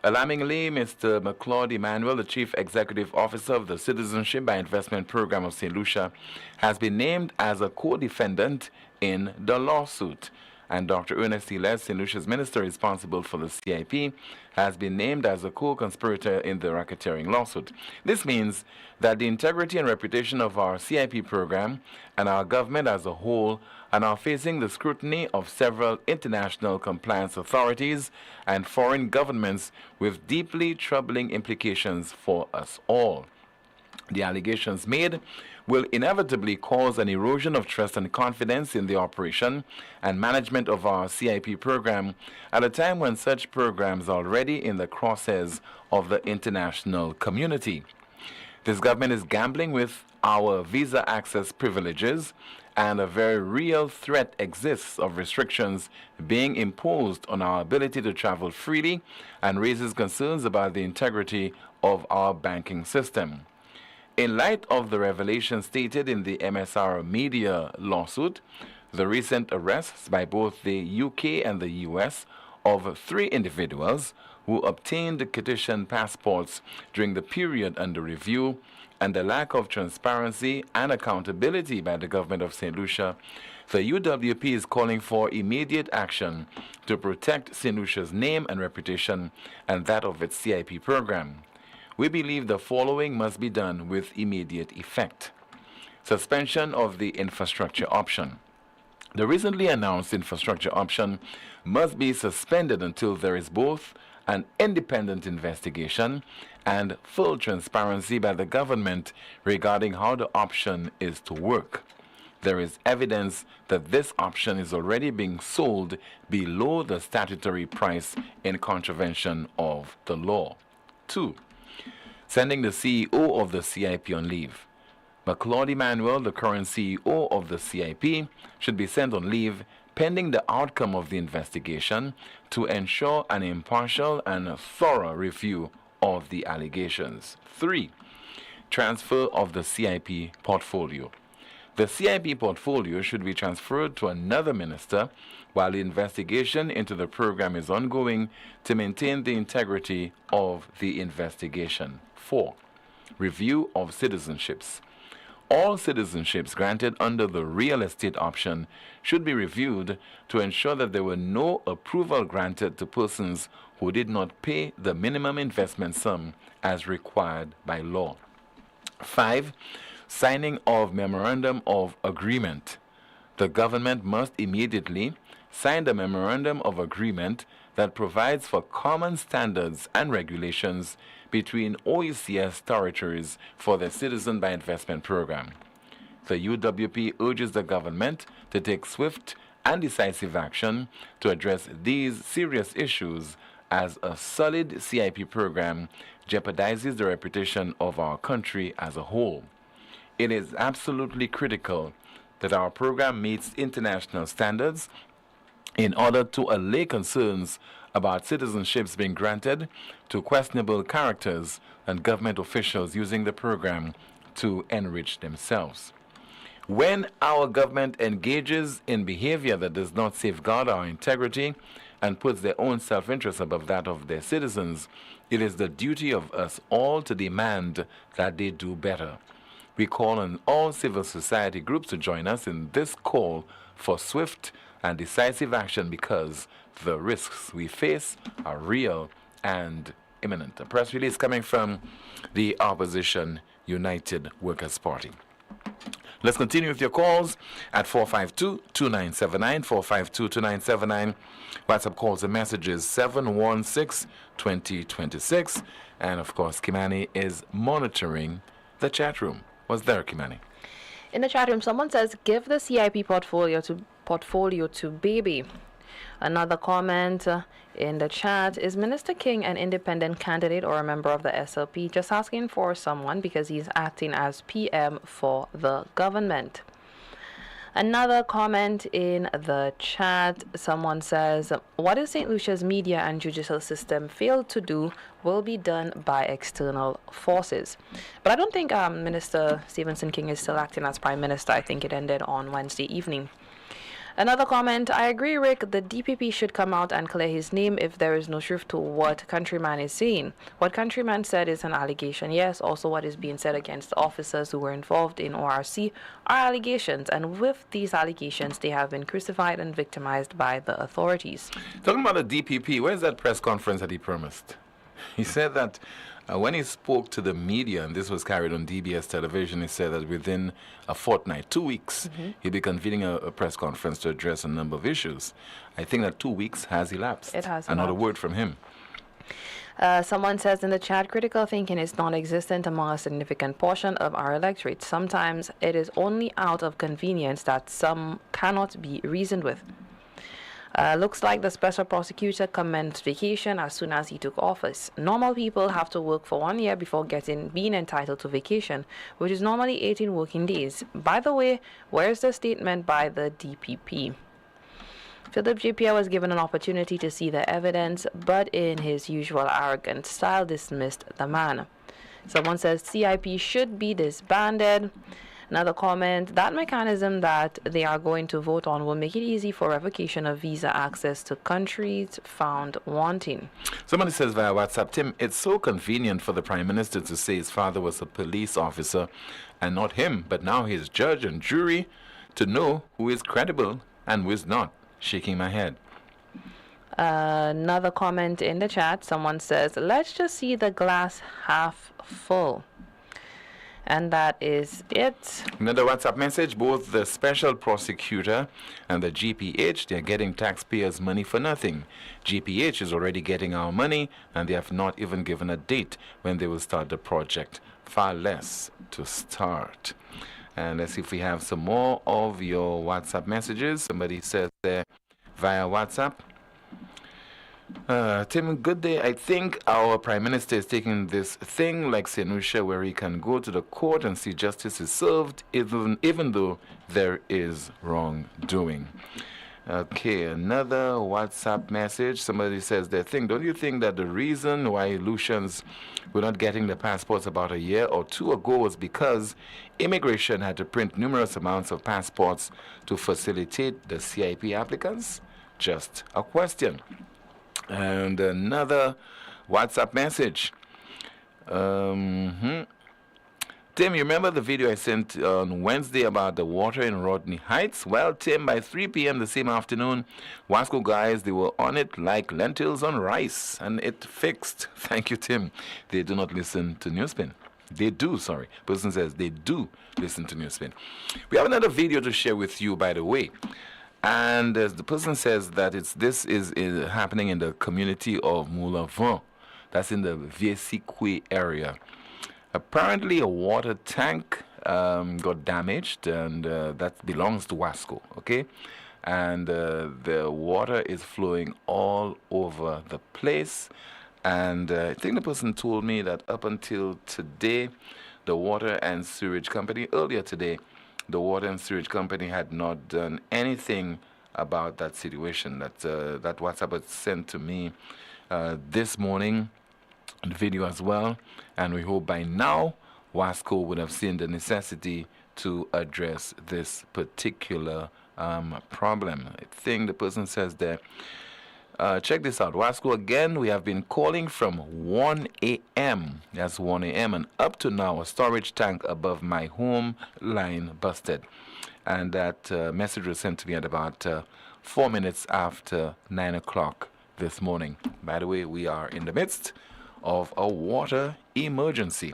Alarmingly, Mr. McLeod Emmanuel, the Chief Executive Officer of the Citizenship by Investment Program of St. Lucia, has been named as a co-defendant in the lawsuit. And Dr. Ernest Hiles, St. Lucia's minister responsible for the CIP, has been named as a co-conspirator in the racketeering lawsuit. This means that the integrity and reputation of our CIP program and our government as a whole are now facing the scrutiny of several international compliance authorities and foreign governments with deeply troubling implications for us all. The allegations made will inevitably cause an erosion of trust and confidence in the operation and management of our CIP program at a time when such programs are already in the crosshairs of the international community. This government is gambling with our visa access privileges, and a very real threat exists of restrictions being imposed on our ability to travel freely and raises concerns about the integrity of our banking system. In light of the revelations stated in the MSR Media lawsuit, the recent arrests by both the UK and the US of 3 individuals who obtained Kittian passports during the period under review, and the lack of transparency and accountability by the government of St. Lucia, the UWP is calling for immediate action to protect St. Lucia's name and reputation and that of its CIP program. We believe the following must be done with immediate effect. Suspension of the infrastructure option. The recently announced infrastructure option must be suspended until there is both an independent investigation and full transparency by the government regarding how the option is to work. There is evidence that this option is already being sold below the statutory price in contravention of the law. 2. Sending the CEO of the CIP on leave. McLeod Emmanuel, the current CEO of the CIP, should be sent on leave pending the outcome of the investigation to ensure an impartial and thorough review of the allegations. 3. Transfer of the CIP portfolio. The CIP portfolio should be transferred to another minister while the investigation into the program is ongoing to maintain the integrity of the investigation. 4. Review of citizenships. All citizenships granted under the real estate option should be reviewed to ensure that there were no approval granted to persons who did not pay the minimum investment sum as required by law. 5. Signing of Memorandum of Agreement. The government must immediately sign the Memorandum of Agreement that provides for common standards and regulations between OECS territories for the Citizen by Investment Program. The UWP urges the government to take swift and decisive action to address these serious issues, as a solid CIP program jeopardizes the reputation of our country as a whole. It is absolutely critical that our program meets international standards in order to allay concerns about citizenships being granted to questionable characters and government officials using the program to enrich themselves. When our government engages in behavior that does not safeguard our integrity and puts their own self-interest above that of their citizens, it is the duty of us all to demand that they do better. We call on all civil society groups to join us in this call for swift and decisive action, because the risks we face are real and imminent. A press release coming from the Opposition United Workers' Party. Let's continue with your calls at 452-2979, 452-2979. WhatsApp calls and messages 716-2026. And of course, Kimani is monitoring the chat room. What's there, Kimani? In the chat room, someone says, give the CIP portfolio to baby. Another comment in the chat, is Minister King an independent candidate or a member of the SLP? Just asking for someone because he's acting as PM for the government. Another comment in the chat, someone says, what is St. Lucia's media and judicial system failed to do will be done by external forces. But I don't think Minister Stephenson King is still acting as Prime Minister. I think it ended on Wednesday evening. Another comment, I agree, Rick, the DPP should come out and clear his name if there is no truth to what Countryman is saying. What Countryman said is an allegation, yes. Also, what is being said against officers who were involved in ORC are allegations. And with these allegations, they have been crucified and victimized by the authorities. Talking about the DPP, where's that press conference that he promised? He said that when he spoke to the media, and this was carried on DBS television, he said that within a fortnight, 2 weeks, he'd be convening a press conference to address a number of issues. I think that 2 weeks has elapsed. It has. Another word from him. Someone says in the chat, critical thinking is non-existent among a significant portion of our electorate. Sometimes it is only out of convenience that some cannot be reasoned with. Looks like the special prosecutor commenced vacation as soon as he took office. Normal people have to work for 1 year before being entitled to vacation, which is normally 18 working days. By the way, where's the statement by the DPP? Philip J. Pierre was given an opportunity to see the evidence, but in his usual arrogant style dismissed the man. Someone says CIP should be disbanded. Another comment, that mechanism that they are going to vote on will make it easy for revocation of visa access to countries found wanting. Somebody says via WhatsApp, Tim, it's so convenient for the Prime Minister to say his father was a police officer and not him, but now he's judge and jury to know who is credible and who is not. Shaking my head. Another comment in the chat, someone says, let's just see the glass half full. And that is it. Another WhatsApp message, both the special prosecutor and the GPH, they're getting taxpayers' money for nothing. GPH is already getting our money, and they have not even given a date when they will start the project. Far less to start. And let's see if we have some more of your WhatsApp messages. Somebody says there via WhatsApp. Tim, good day. I think our Prime Minister is taking this thing like St. Lucia, where he can go to the court and see justice is served, even though there is wrongdoing. Okay, another WhatsApp message. Somebody says don't you think that the reason why Lucians were not getting the passports about a year or two ago was because immigration had to print numerous amounts of passports to facilitate the CIP applicants? Just a question. And another WhatsApp message. Tim, you remember the video I sent on Wednesday about the water in Rodney Heights? Well, Tim, by 3 p.m. the same afternoon, Wasco guys, they were on it like lentils on rice, and it fixed. Thank you, Tim. They do not listen to NewsSpin. They do, sorry. Person says they do listen to NewsSpin. We have another video to share with you, by the way. And the person says that this is happening in the community of Moulavin. That's in the Vieux-Sikwe area. Apparently, a water tank got damaged, and that belongs to Wasco, okay? And the water is flowing all over the place. And I think the person told me that up until today, the water and sewage company, earlier today, the water and sewage company had not done anything about that situation. That WhatsApp was sent to me this morning, the video as well, and we hope by now Wasco would have seen the necessity to address this particular problem. I think the person says there, check this out, Wasco again, we have been calling from 1 a.m. That's 1 a.m. and up to now a storage tank above my home line busted. And that message was sent to me at about 4 minutes after 9 o'clock this morning. By the way, we are in the midst of a water emergency.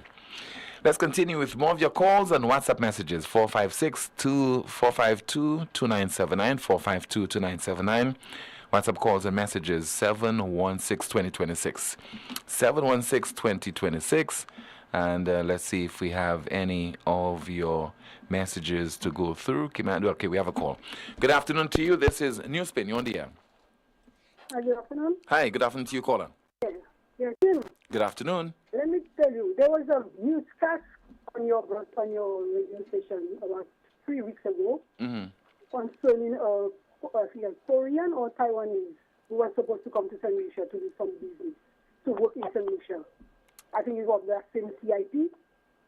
Let's continue with more of your calls and WhatsApp messages. 452-2979, 452-2979. WhatsApp calls and messages 716-2026. 716-2026. And let's see if we have any of your messages to go through. Okay, we have a call. Good afternoon to you. This is NewsSpin. You're on the air. Hi, good afternoon. Hi, good afternoon to you, caller. Yes, Tim. Good afternoon. Let me tell you, there was a newscast on your radio station about 3 weeks ago concerning a Korean or Taiwanese who was supposed to come to St. Lucia to do some business, to work in St. Lucia. I think it was the same CIP.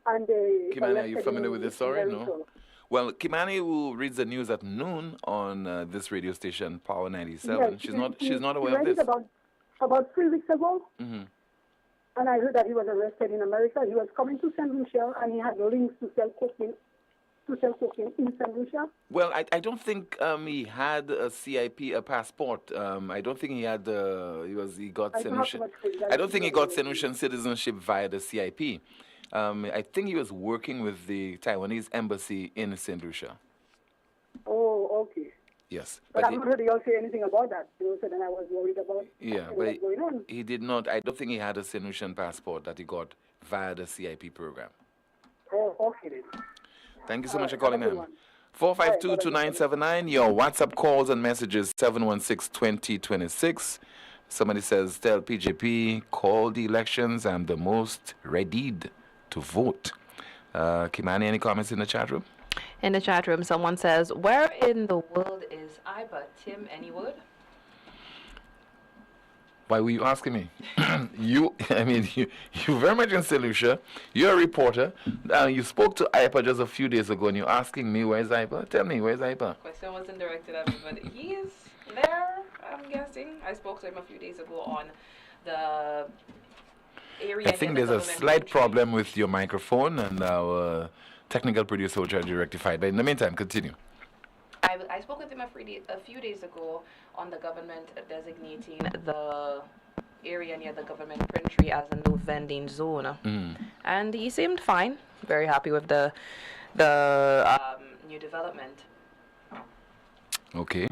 And Kimani, are you familiar with this story? No. Well, Kimani, who reads the news at noon on this radio station, Power 97, yes, she's not aware of this. About 3 weeks ago, and I heard that he was arrested in America. He was coming to St. Lucia, and he had links to sell cocaine in St. Lucia. Well, I don't think he had a CIP, a passport. I don't think he had. He got St. Lucian. I don't think he got St. Lucian citizenship via the CIP. I think he was working with the Taiwanese embassy in St. Lucia. Oh, okay. Yes. But I haven't heard y'all say anything about that. So then I was worried about what's going on. He did not. I don't think he had a St. Lucian passport that he got via the CIP program. Oh, okay then. Thank you so much for calling in. 452-2979. Your WhatsApp calls and messages 716-2026. Somebody says, tell PJP, call the elections. I'm the most readied to vote. Kimani, any comments in the chat room? In the chat room, someone says, where in the world is Iba? Tim, any word? Why were you asking me? You're very much in St. Lucia. You're a reporter. You spoke to Ipa just a few days ago, and you're asking me, where's Ipa? Tell me, where's Ipa? Question wasn't directed at me, but he is there, I'm guessing. I spoke to him a few days ago on the area. I think there's a slight problem with your microphone, and our technical producer will try to rectify it. But in the meantime, continue. I spoke with him a few days ago on the government designating the area near the government printry as a no vending zone. And he seemed fine, very happy with the new development. Okay.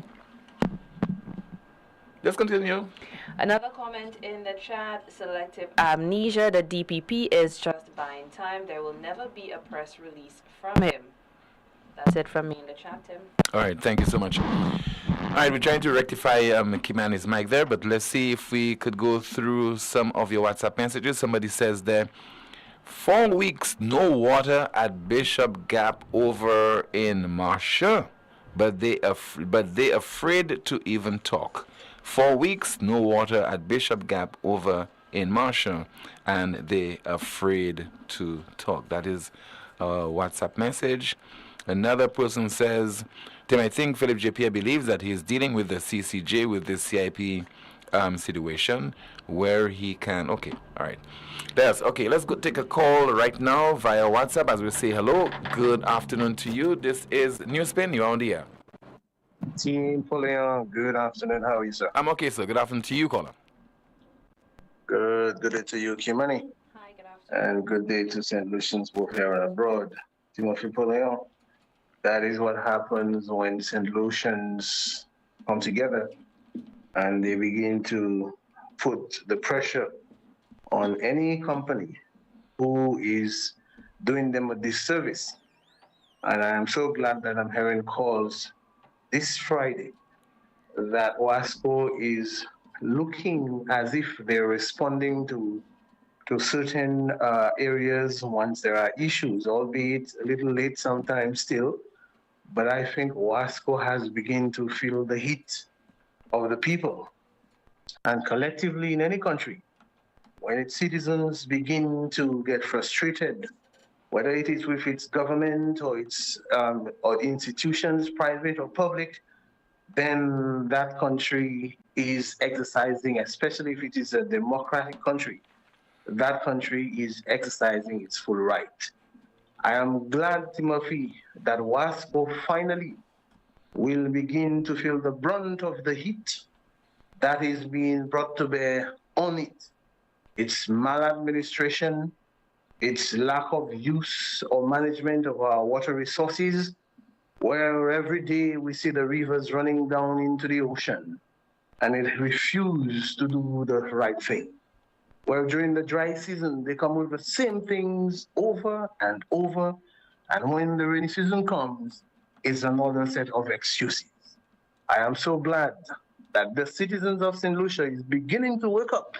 Let's continue. Another comment in the chat, selective amnesia, the DPP is just buying time. There will never be a press release from him. That's it from me in the chat, Tim. All right, thank you so much. All right, we're trying to rectify Kimani's mic there, but let's see if we could go through some of your WhatsApp messages. Somebody says there, 4 weeks, no water at Bishop Gap over in Marcia. but they afraid to even talk. 4 weeks, no water at Bishop Gap over in Marshall, and they afraid to talk. That is a WhatsApp message. Another person says, Tim, I think Philip J.P. believes that he is dealing with the CCJ with this CIP situation where he can... Okay, all right. Okay, let's go take a call right now via WhatsApp as we say hello. Good afternoon to you. This is NewsSpin. You're on the air. Team Poleon, good afternoon. How are you, sir? I'm okay, sir. Good afternoon to you, caller. Good day to you, Kimani. Hi, good afternoon. And good day to St. Lucians, both here and abroad. Timothy Poleon, that is what happens when St. Lucians come together and they begin to put the pressure on any company who is doing them a disservice. And I am so glad that I'm hearing calls this Friday that WASCO is looking as if they're responding to certain areas once there are issues, albeit a little late sometimes still. But I think WASCO has begun to feel the heat of the people. And collectively in any country, when its citizens begin to get frustrated, whether it is with its government or its or institutions, private or public, then that country is exercising, especially if it is a democratic country, that country is exercising its full right. I am glad, Timothy, that WASCO finally will begin to feel the brunt of the heat that is being brought to bear on it. Its maladministration, its lack of use or management of our water resources, where every day we see the rivers running down into the ocean, and it refuses to do the right thing. Where during the dry season, they come with the same things over and over, and when the rainy season comes, it's another set of excuses. I am so glad that the citizens of St. Lucia is beginning to wake up,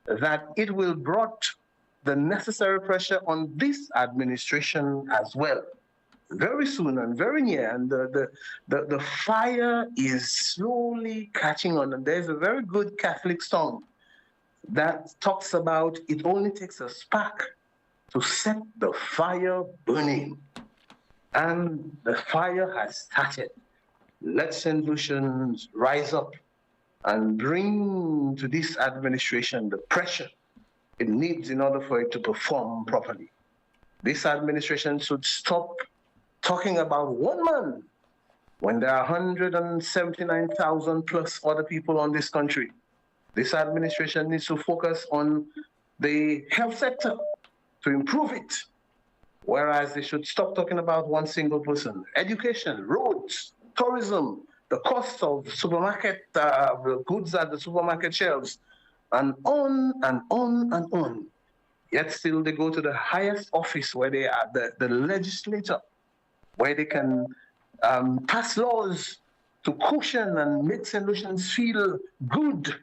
that it will brought the necessary pressure on this administration as well. Very soon and very near, and the fire is slowly catching on. And there's a very good Catholic song that talks about it only takes a spark to set the fire burning. And the fire has started. Let St. Lucians rise up and bring to this administration the pressure it needs in order for it to perform properly. This administration should stop talking about one man when there are 179,000 plus other people on this country. This administration needs to focus on the health sector to improve it, whereas they should stop talking about one single person. Education, roads, tourism, the cost of supermarket goods at the supermarket shelves, and on and on and on. Yet still they go to the highest office where they are the legislature, where they can pass laws to cushion and make St. Lucians feel good.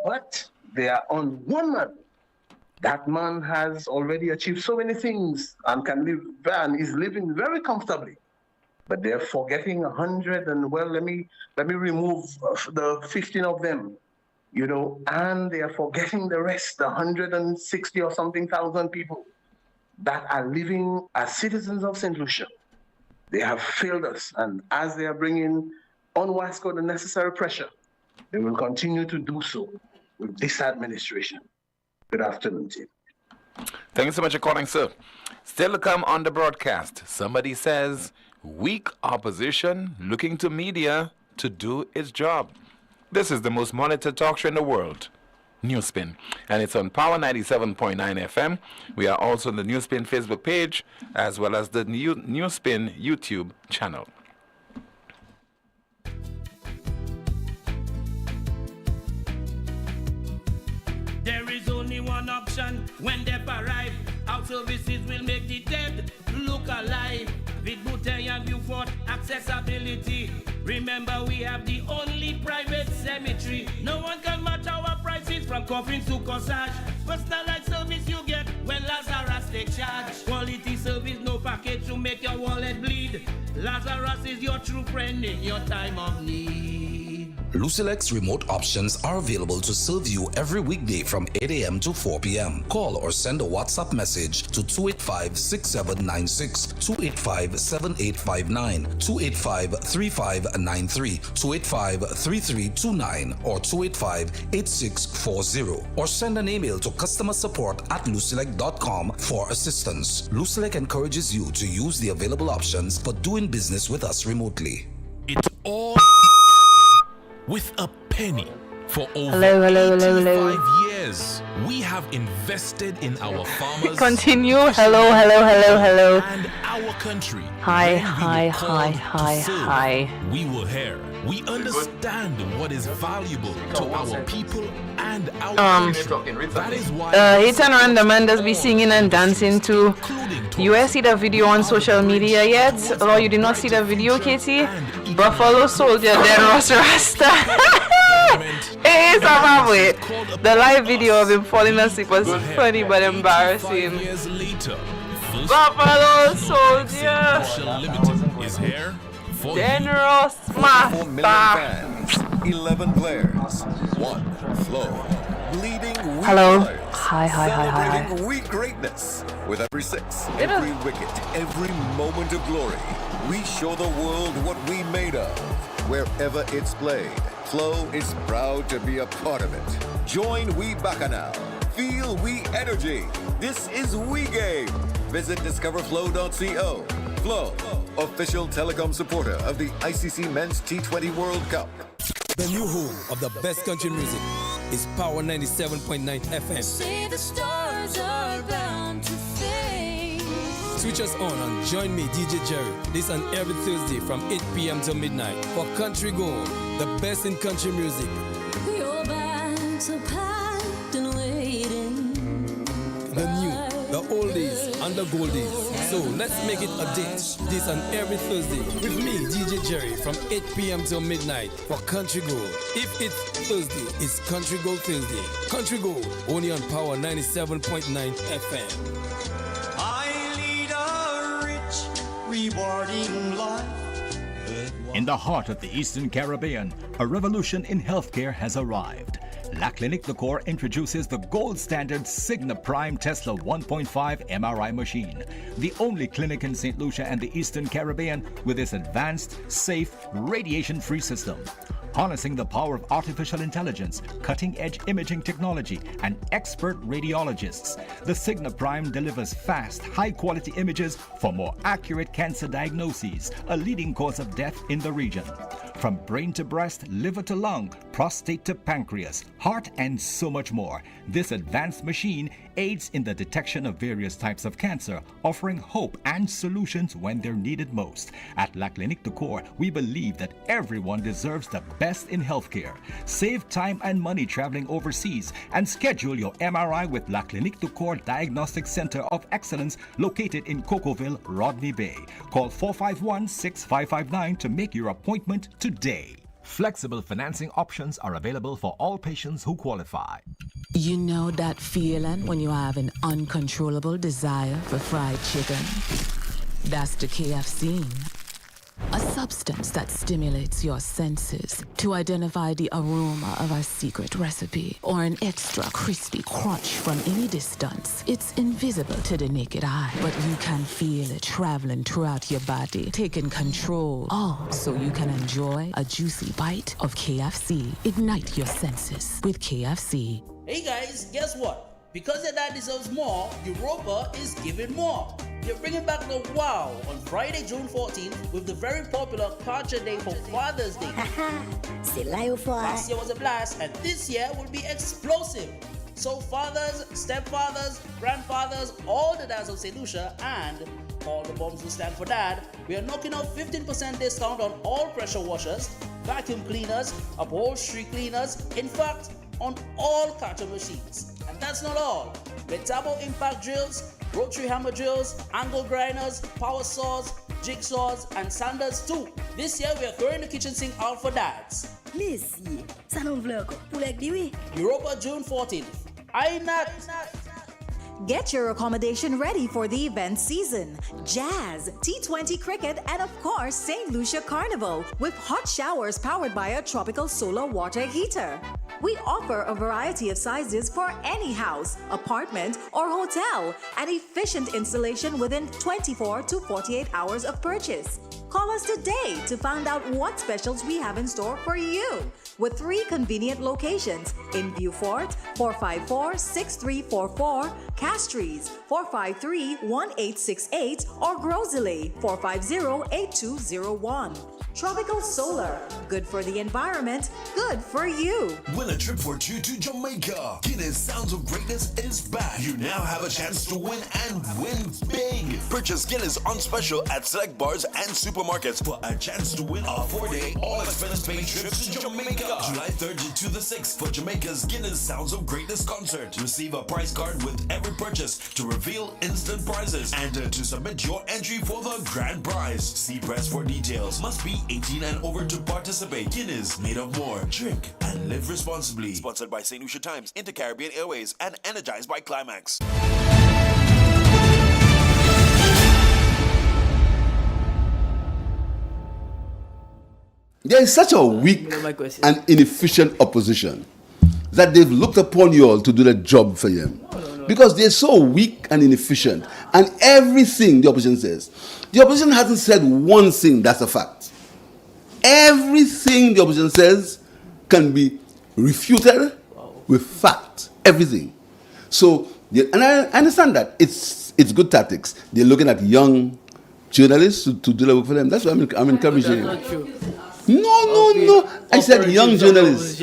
But they are on one man. That man has already achieved so many things and can live and is living very comfortably. But they're forgetting 100 and well, let me remove the 15 of them, you know, and they are forgetting the rest, the 160 or something thousand people that are living as citizens of St. Lucia. They have failed us, and as they are bringing on WASCO the necessary pressure, they will continue to do so with this administration. Good afternoon, team. Thank you so much for calling, sir. Still to come on the broadcast, somebody says, weak opposition looking to media to do its job. This is the most monitored talk show in the world, NewsSpin, and it's on Power 97.9 FM. We are also on the NewsSpin Facebook page, as well as the NewsSpin YouTube channel. There is only one option when they arrive. Our services will make the dead look alive. With Bouteille and Beaufort accessibility. Remember, we have the only private cemetery. No one can match our prices from coffins to corsage. Personalized service you get when Lazarus take charge. Quality service, no package to make your wallet bleed. Lazarus is your true friend in your time of need. Lucilex remote options are available to serve you every weekday from 8 a.m. to 4 p.m. Call or send a WhatsApp message to 285-6796, 285-7859, 285-3593, 285-3329, or 285-8640, or send an email to customersupport@lucilec.com for assistance. Lucilec encourages you to use the available options for doing business with us remotely. It all with a penny. For over Hello. 85 years, we have invested in our farmers. Continue. Hello. And our country. Hi. We will hear. We understand what is valuable to our people and our country. That is why he turned around, the man does be singing and dancing too. You see the video on social media yet? Or you did not see the video, Katie? Buffalo Soldier, then Ross Rasta. Hey, Zimbabwe. The live video of him falling asleep was funny but embarrassing. Buffalo Soldier is here. Then Ross 4 million fans, 11 players, 1 flow, bleeding weak Hello. players, Hi. celebrating weak greatness. With every 6, every wicket, every moment of glory, we show the world what we made of. Wherever it's played, Flow is proud to be a part of it. Join We Bacchanal. Feel We Energy. This is We Game. Visit discoverflow.co. Flow, official telecom supporter of the ICC Men's T20 World Cup. The new home of the best country music is Power 97.9 FM. Say the stars are bound to fade. Switch us on Join Me, DJ Jerry, this and every Thursday from 8 p.m. till midnight for Country Gold, the best in country music. Your bags are packed and waiting. The new, the oldies, and the goldies. So let's make it a date. This and every Thursday with me, DJ Jerry, from 8 p.m. till midnight for Country Gold. If it's Thursday, it's Country Gold Thursday. Country Gold, only on Power 97.9 FM. I lead a rich, rewarding life. In the heart of the Eastern Caribbean, a revolution in healthcare has arrived. La Clinique de Corps introduces the gold standard Signa Prime Tesla 1.5 MRI machine, the only clinic in St. Lucia and the Eastern Caribbean with this advanced, safe, radiation-free system. Harnessing the power of artificial intelligence, cutting-edge imaging technology, and expert radiologists, the Signa Prime delivers fast, high-quality images for more accurate cancer diagnoses, a leading cause of death in the region. From brain to breast, liver to lung, prostate to pancreas, heart, and so much more, this advanced machine aids in the detection of various types of cancer, offering hope and solutions when they're needed most. At La Clinique de Corps, we believe that everyone deserves the best in healthcare. Save time and money traveling overseas and schedule your MRI with La Clinique de Corps Diagnostic Center of Excellence located in Cocoville, Rodney Bay. Call 451-6559 to make your appointment today. Flexible financing options are available for all patients who qualify. You know that feeling when you have an uncontrollable desire for fried chicken? That's the KFC. A substance that stimulates your senses to identify the aroma of a secret recipe or an extra crispy crunch from any distance. It's invisible to the naked eye, but you can feel it traveling throughout your body, taking control. All so you can enjoy a juicy bite of KFC. Ignite your senses with KFC. Hey guys, guess what? Because your dad deserves more, Europa is giving more. They're bringing back the wow on Friday, June 14th with the very popular Culture Day for Father's Day. Last year was a blast and this year will be explosive. So fathers, stepfathers, grandfathers, all the dads of St. Lucia and all the moms who stand for dad, we are knocking out 15% discount on all pressure washers, vacuum cleaners, upholstery cleaners, in fact, on all carton machines. And that's not all. Metabo impact drills, rotary hammer drills, angle grinders, power saws, jigsaws, and sanders too. This year we are throwing the kitchen sink out for dads. Europa June 14th. I not. Get your accommodation ready for the event season. Jazz, T20 cricket, and of course, St. Lucia Carnival with hot showers powered by a tropical solar water heater. We offer a variety of sizes for any house, apartment, or hotel, and efficient installation within 24 to 48 hours of purchase. Call us today to find out what specials we have in store for you. With 3 convenient locations in Beaufort, 454-6344, Castries, 453-1868, or Grosley, 450-8201. Tropical Solar, good for the environment, good for you. Win a trip for 2 to Jamaica. Guinness Sounds of Greatness is back. You now have a chance to win and win big. Purchase Guinness on special at select bars and supermarkets for a chance to win a 4-day all-expense-paid trip to Jamaica. July 3rd to the 6th for Jamaica's Guinness Sounds of Greatness concert. Receive a prize card with every purchase to reveal instant prizes and to submit your entry for the grand prize. See press for details. Must be 18 and over to participate. Guinness, made of more. Drink and live responsibly. Sponsored by St. Lucia Times, Inter-Caribbean Airways, and energized by Climax. There is such a weak and inefficient opposition that they've looked upon you all to do the job for them. Because they're so weak and inefficient. And everything the opposition says, the opposition hasn't said one thing that's a fact. Everything the opposition says can be refuted with fact. Everything. So, and I understand that. It's good tactics. They're looking at young journalists to do the work for them. That's why I'm encouraging you. No. I said young journalists.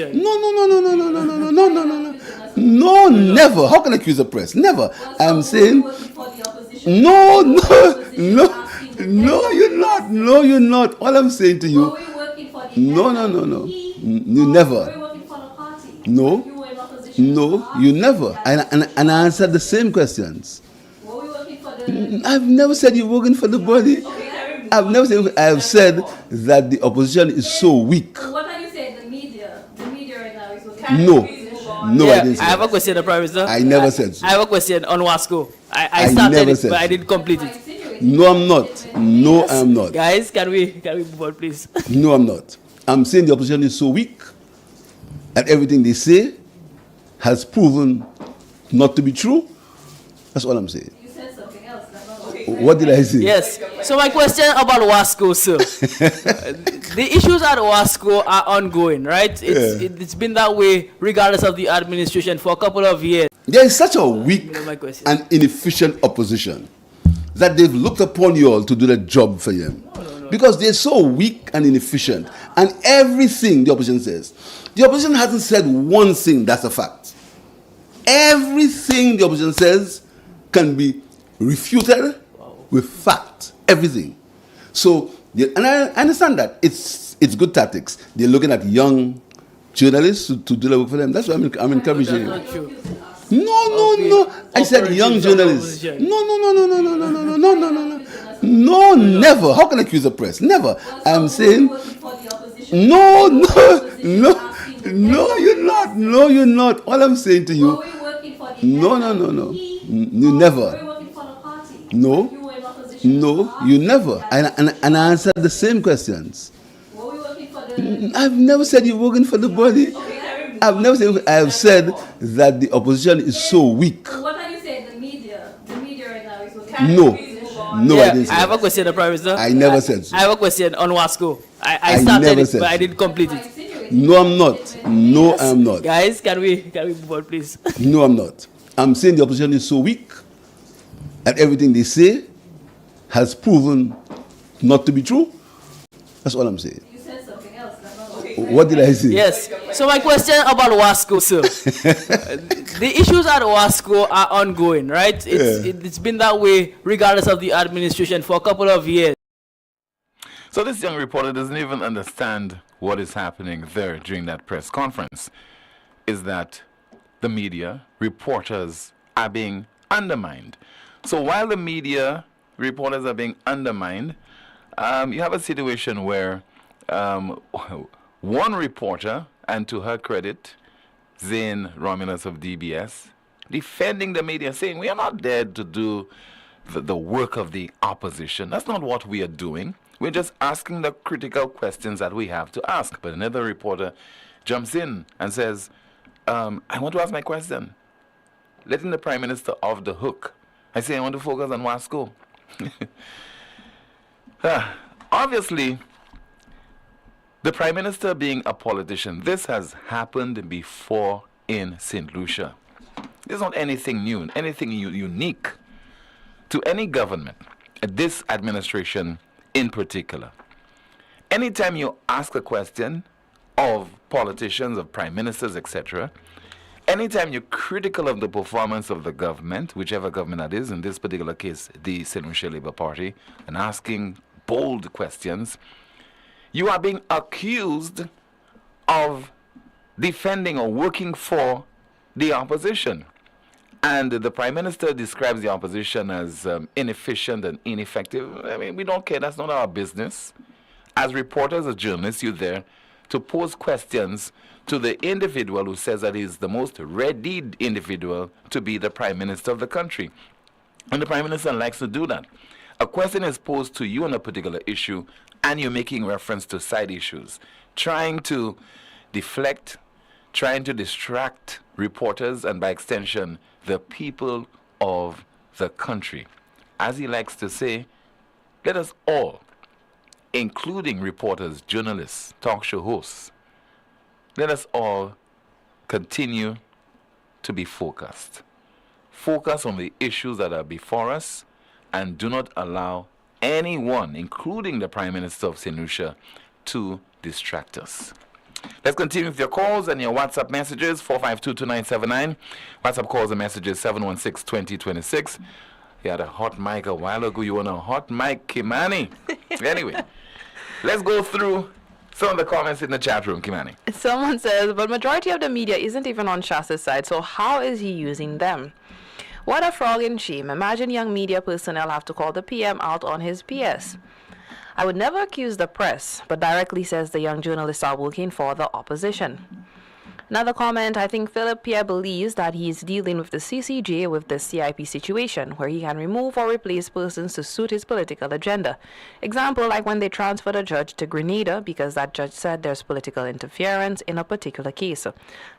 No, never. How can I accuse the press? Never. I'm saying, no, you're not. No, you're not. All I'm saying to you, no. You never. No, you never. And I answered the same questions. I've never said you're working for the body. I've never said. I have said that the opposition is so weak. What are you saying? The media right now is working. No, I didn't say I have a question, the Prime Minister. I never said so. I have a question on Wasco. I started it, but I didn't complete it. No, I'm not. No, I'm not. Guys, can we move on, please? No, I'm not. I'm saying the opposition is so weak, and everything they say has proven not to be true. That's all I'm saying. You said something else. What did I say? Yes. So my question about Wasco, sir. The issues at Wasco are ongoing, right? It's been that way regardless of the administration for a couple of years. There is such a weak and inefficient opposition that they've looked upon you all to do the job for them. Because they're so weak and inefficient. And everything the opposition says, the opposition hasn't said one thing that's a fact. Everything the opposition says can be refuted with fact. Everything. So, and I understand that. It's good tactics. They're looking at young journalists to do the work for them. That's why I'm encouraging you. No. I said young journalists. No, never. How can I accuse the press? Never. I'm saying, no, you're not. No, you're not. All I'm saying to you, no. You never. No, you never. And I answered the same questions. I've never said you're working for the body. I've never said. I have said that the opposition is so weak. What are you saying? The media right now is working. No, I didn't say. I have a question, the Prime Minister. I never said so. I have a question on Wasco. I started it, but I didn't complete it. No, I'm not. No, I'm not. Guys, can we move on, please? No, I'm not. I'm saying the opposition is so weak, and everything they say has proven not to be true. That's all I'm saying. You said something else. What did I say? Yes. So my question about Wasco, sir. The issues at Wasco are ongoing, right? It's been that way regardless of the administration for a couple of years. So this young reporter doesn't even understand what is happening there during that press conference. Is that the media reporters are being undermined. So while the media reporters are being undermined, you have a situation where one reporter, and to her credit, Zane Romulus of DBS, defending the media, saying we are not there to do the work of the opposition. That's not what we are doing. We're just asking the critical questions that we have to ask. But another reporter jumps in and says, I want to ask my question. Letting the Prime Minister off the hook. I say I want to focus on Wasco. Obviously, the Prime Minister being a politician, this has happened before in St. Lucia. There's not anything new, anything unique to any government, this administration in particular. Anytime you ask a question of politicians, of prime ministers, etc., anytime you're critical of the performance of the government, whichever government that is, in this particular case, the St. Lucia Labour Party, and asking bold questions, you are being accused of defending or working for the opposition. And the Prime Minister describes the opposition as inefficient and ineffective. I mean, we don't care. That's not our business. As reporters, as journalists, you're there to pose questions to the individual who says that he's the most readied individual to be the Prime Minister of the country. And the Prime Minister likes to do that. A question is posed to you on a particular issue, and you're making reference to side issues, trying to deflect, trying to distract reporters, and by extension, the people of the country. As he likes to say, let us all, including reporters, journalists, talk show hosts, let us all continue to be focused. Focus on the issues that are before us, and do not allow anyone, including the Prime Minister of St. Lucia, to distract us. Let's continue with your calls and your WhatsApp messages, 4522979. WhatsApp calls and messages, 716-2026. You had a hot mic a while ago. You want a hot mic, Kimani? Anyway, let's go through some of the comments in the chat room, Kimani. Someone says, but majority of the media isn't even on Shasta's side, so how is he using them? What a frog in shame. Imagine young media personnel have to call the PM out on his PS. I would never accuse the press, but directly says the young journalists are working for the opposition. Another comment, I think Philip Pierre believes that he is dealing with the CCJ with the CIP situation, where he can remove or replace persons to suit his political agenda. Example, like when they transferred a judge to Grenada because that judge said there's political interference in a particular case.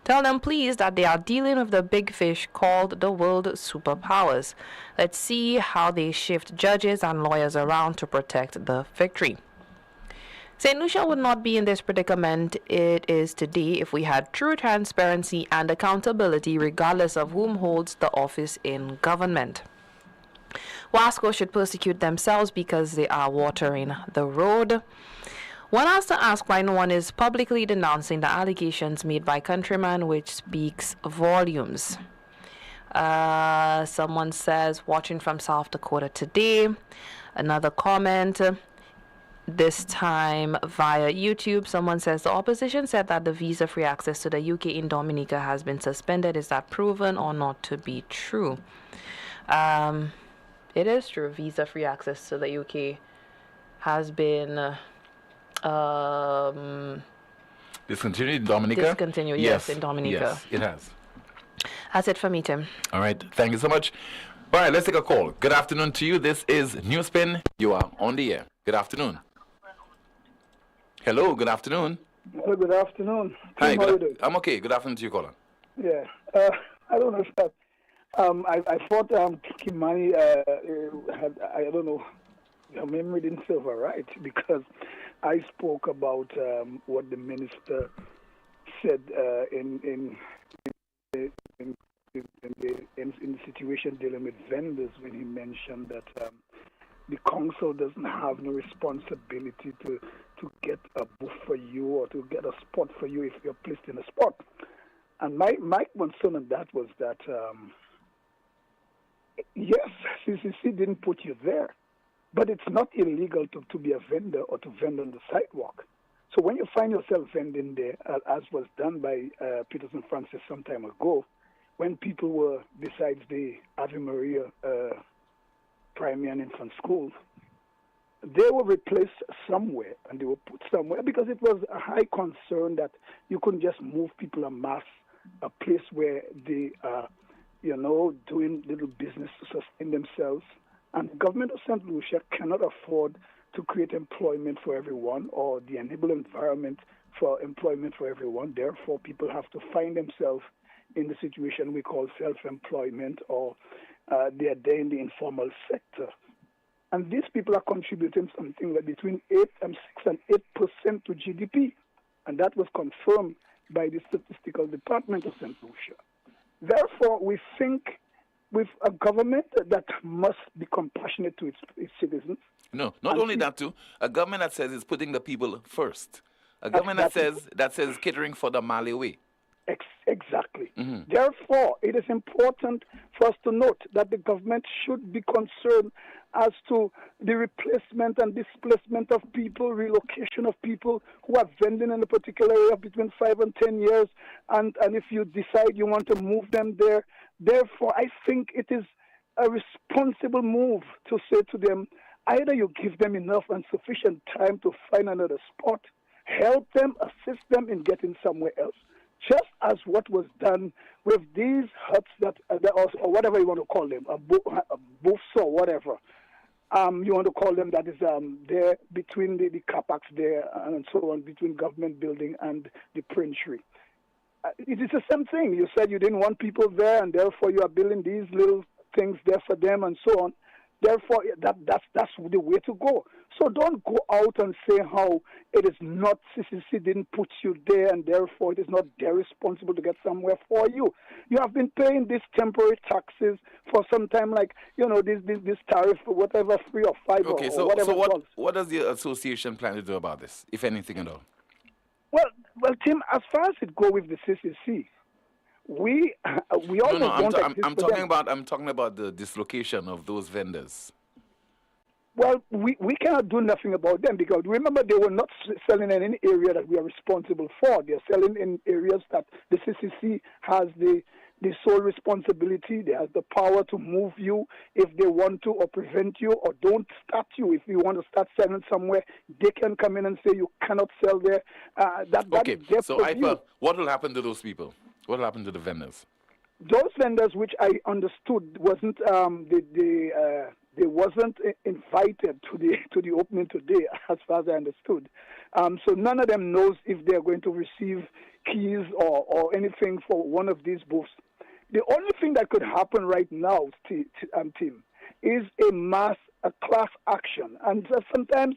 Tell them, please, that they are dealing with the big fish called the world superpowers. Let's see how they shift judges and lawyers around to protect the victory. St. Lucia would not be in this predicament it is today if we had true transparency and accountability regardless of whom holds the office in government. Wasco should persecute themselves because they are watering the road. One has to ask why no one is publicly denouncing the allegations made by countrymen, which speaks volumes. Someone says, watching from South Dakota today. Another comment. This time via YouTube, someone says the opposition said that the visa-free access to the UK in Dominica has been suspended. Is that proven or not to be true? It is true. Visa-free access to the UK has been discontinued in Dominica? Discontinued, yes, in Dominica. Yes, it has. That's it for me, Tim. All right. Thank you so much. All right, let's take a call. Good afternoon to you. This is NewsSpin. You are on the air. Good afternoon. Hello, good afternoon. Well, good afternoon. Hi, I'm okay. Good afternoon to you, caller. Yeah, I don't know if that, I thought Kimani had, I don't know, her memory didn't serve her right, because I spoke about what the minister said in the situation dealing with vendors, when he mentioned that the council doesn't have no responsibility to get a booth for you or to get a spot for you if you're placed in a spot. And my concern on that was that, yes, CCC didn't put you there, but it's not illegal to be a vendor or to vend on the sidewalk. So when you find yourself vending there, as was done by Peterson Francis some time ago, when people were, besides the Ave Maria primary and infant schools, they were replaced somewhere, and they were put somewhere because it was a high concern that you couldn't just move people en masse, a place where the doing little business to sustain themselves. And the government of St. Lucia cannot afford to create employment for everyone or the enable environment for employment for everyone. Therefore, people have to find themselves in the situation we call self-employment, or they are there in the informal sector. And these people are contributing something like between 6 and 8% to GDP. And that was confirmed by the Statistical Department of St. Lucia. Therefore, we think with a government that must be compassionate to its citizens. No, not only that too. A government that says it's putting the people first. A government that says catering for the Mali way. Exactly. Therefore, it is important for us to note that the government should be concerned as to the replacement and displacement of people, relocation of people who are vending in a particular area between 5 and 10 years, and if you decide you want to move them there. Therefore, I think it is a responsible move to say to them, either you give them enough and sufficient time to find another spot, help them, assist them in getting somewhere else. Just as what was done with these huts or whatever you want to call them, booths or whatever you want to call them, that is there between the car parks there and so on, between government building and the princery. It is the same thing. You said you didn't want people there, and therefore you are building these little things there for them and so on. Therefore, that's the way to go. So don't go out and say how it is not, CCC didn't put you there, and therefore it is not their responsible to get somewhere for you. You have been paying these temporary taxes for some time, like, this tariff, whatever, 3 or 5 or whatever. So what does the association plan to do about this, if anything at all? Well, Tim, as far as it goes with the CCC, we always I'm talking about the dislocation of those vendors. Well, we cannot do nothing about them, because remember, they were not selling in any area that we are responsible for. They are selling in areas that the CCC has the sole responsibility. They have the power to move you if they want to, or prevent you, or don't start you. If you want to start selling somewhere, they can come in and say you cannot sell there. Okay, so Ipa, what will happen to those people? What will happen to the vendors? Those vendors, which I understood wasn't they wasn't invited to the opening today, as far as I understood. So none of them knows if they're going to receive keys or anything for one of these booths. The only thing that could happen right now, Tim, is a class action. And sometimes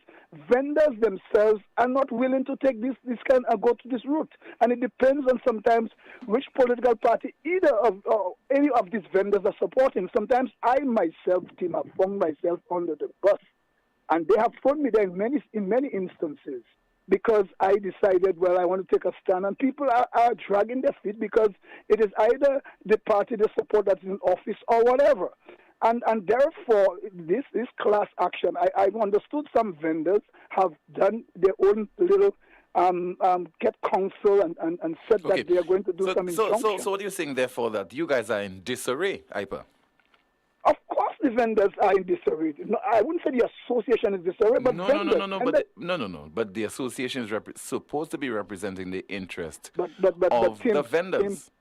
vendors themselves are not willing to take this kind of go to this route. And it depends on sometimes which political party either of any of these vendors are supporting. Sometimes I myself, Tim, have found myself under the bus. And they have thrown me there in many instances, because I decided, well, I want to take a stand. And people are dragging their feet because it is either the party they support that's in office or whatever. And therefore, this class action, I've understood some vendors have done their own little get counsel and said that they are going to do some injunction. So what are you saying, therefore, that you guys are in disarray, Ipa? Of course the vendors are in disarray. No, I wouldn't say the association is disarray, but No. But the association is supposed to be representing the interest of the vendors.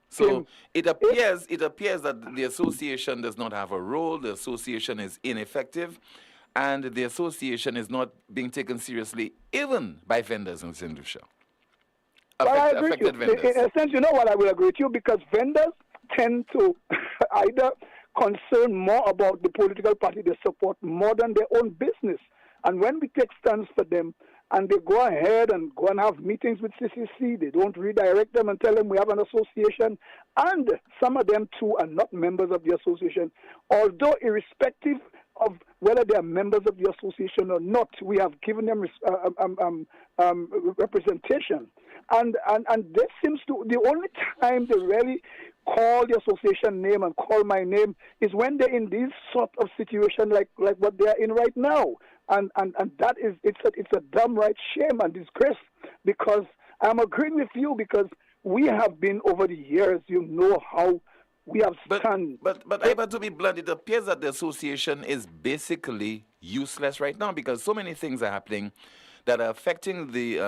It appears that the association does not have a role, the association is ineffective, and the association is not being taken seriously even by vendors in St. Lucia. I agree with you. Vendors. In a sense, you know what, I will agree with you, because vendors tend to either concern more about the political party they support more than their own business. And when we take stands for them, and they go ahead and go and have meetings with CCC, they don't redirect them and tell them we have an association. And some of them, too, are not members of the association. Although irrespective of whether they are members of the association or not, we have given them representation. And this seems to, the only time they really call the association name and call my name is when they're in this sort of situation like what they are in right now. And that is, it's a downright shame and disgrace, because I'm agreeing with you, because we have been over the years, you know how we have stand. But to be blunt, it appears that the association is basically useless right now, because so many things are happening that are affecting the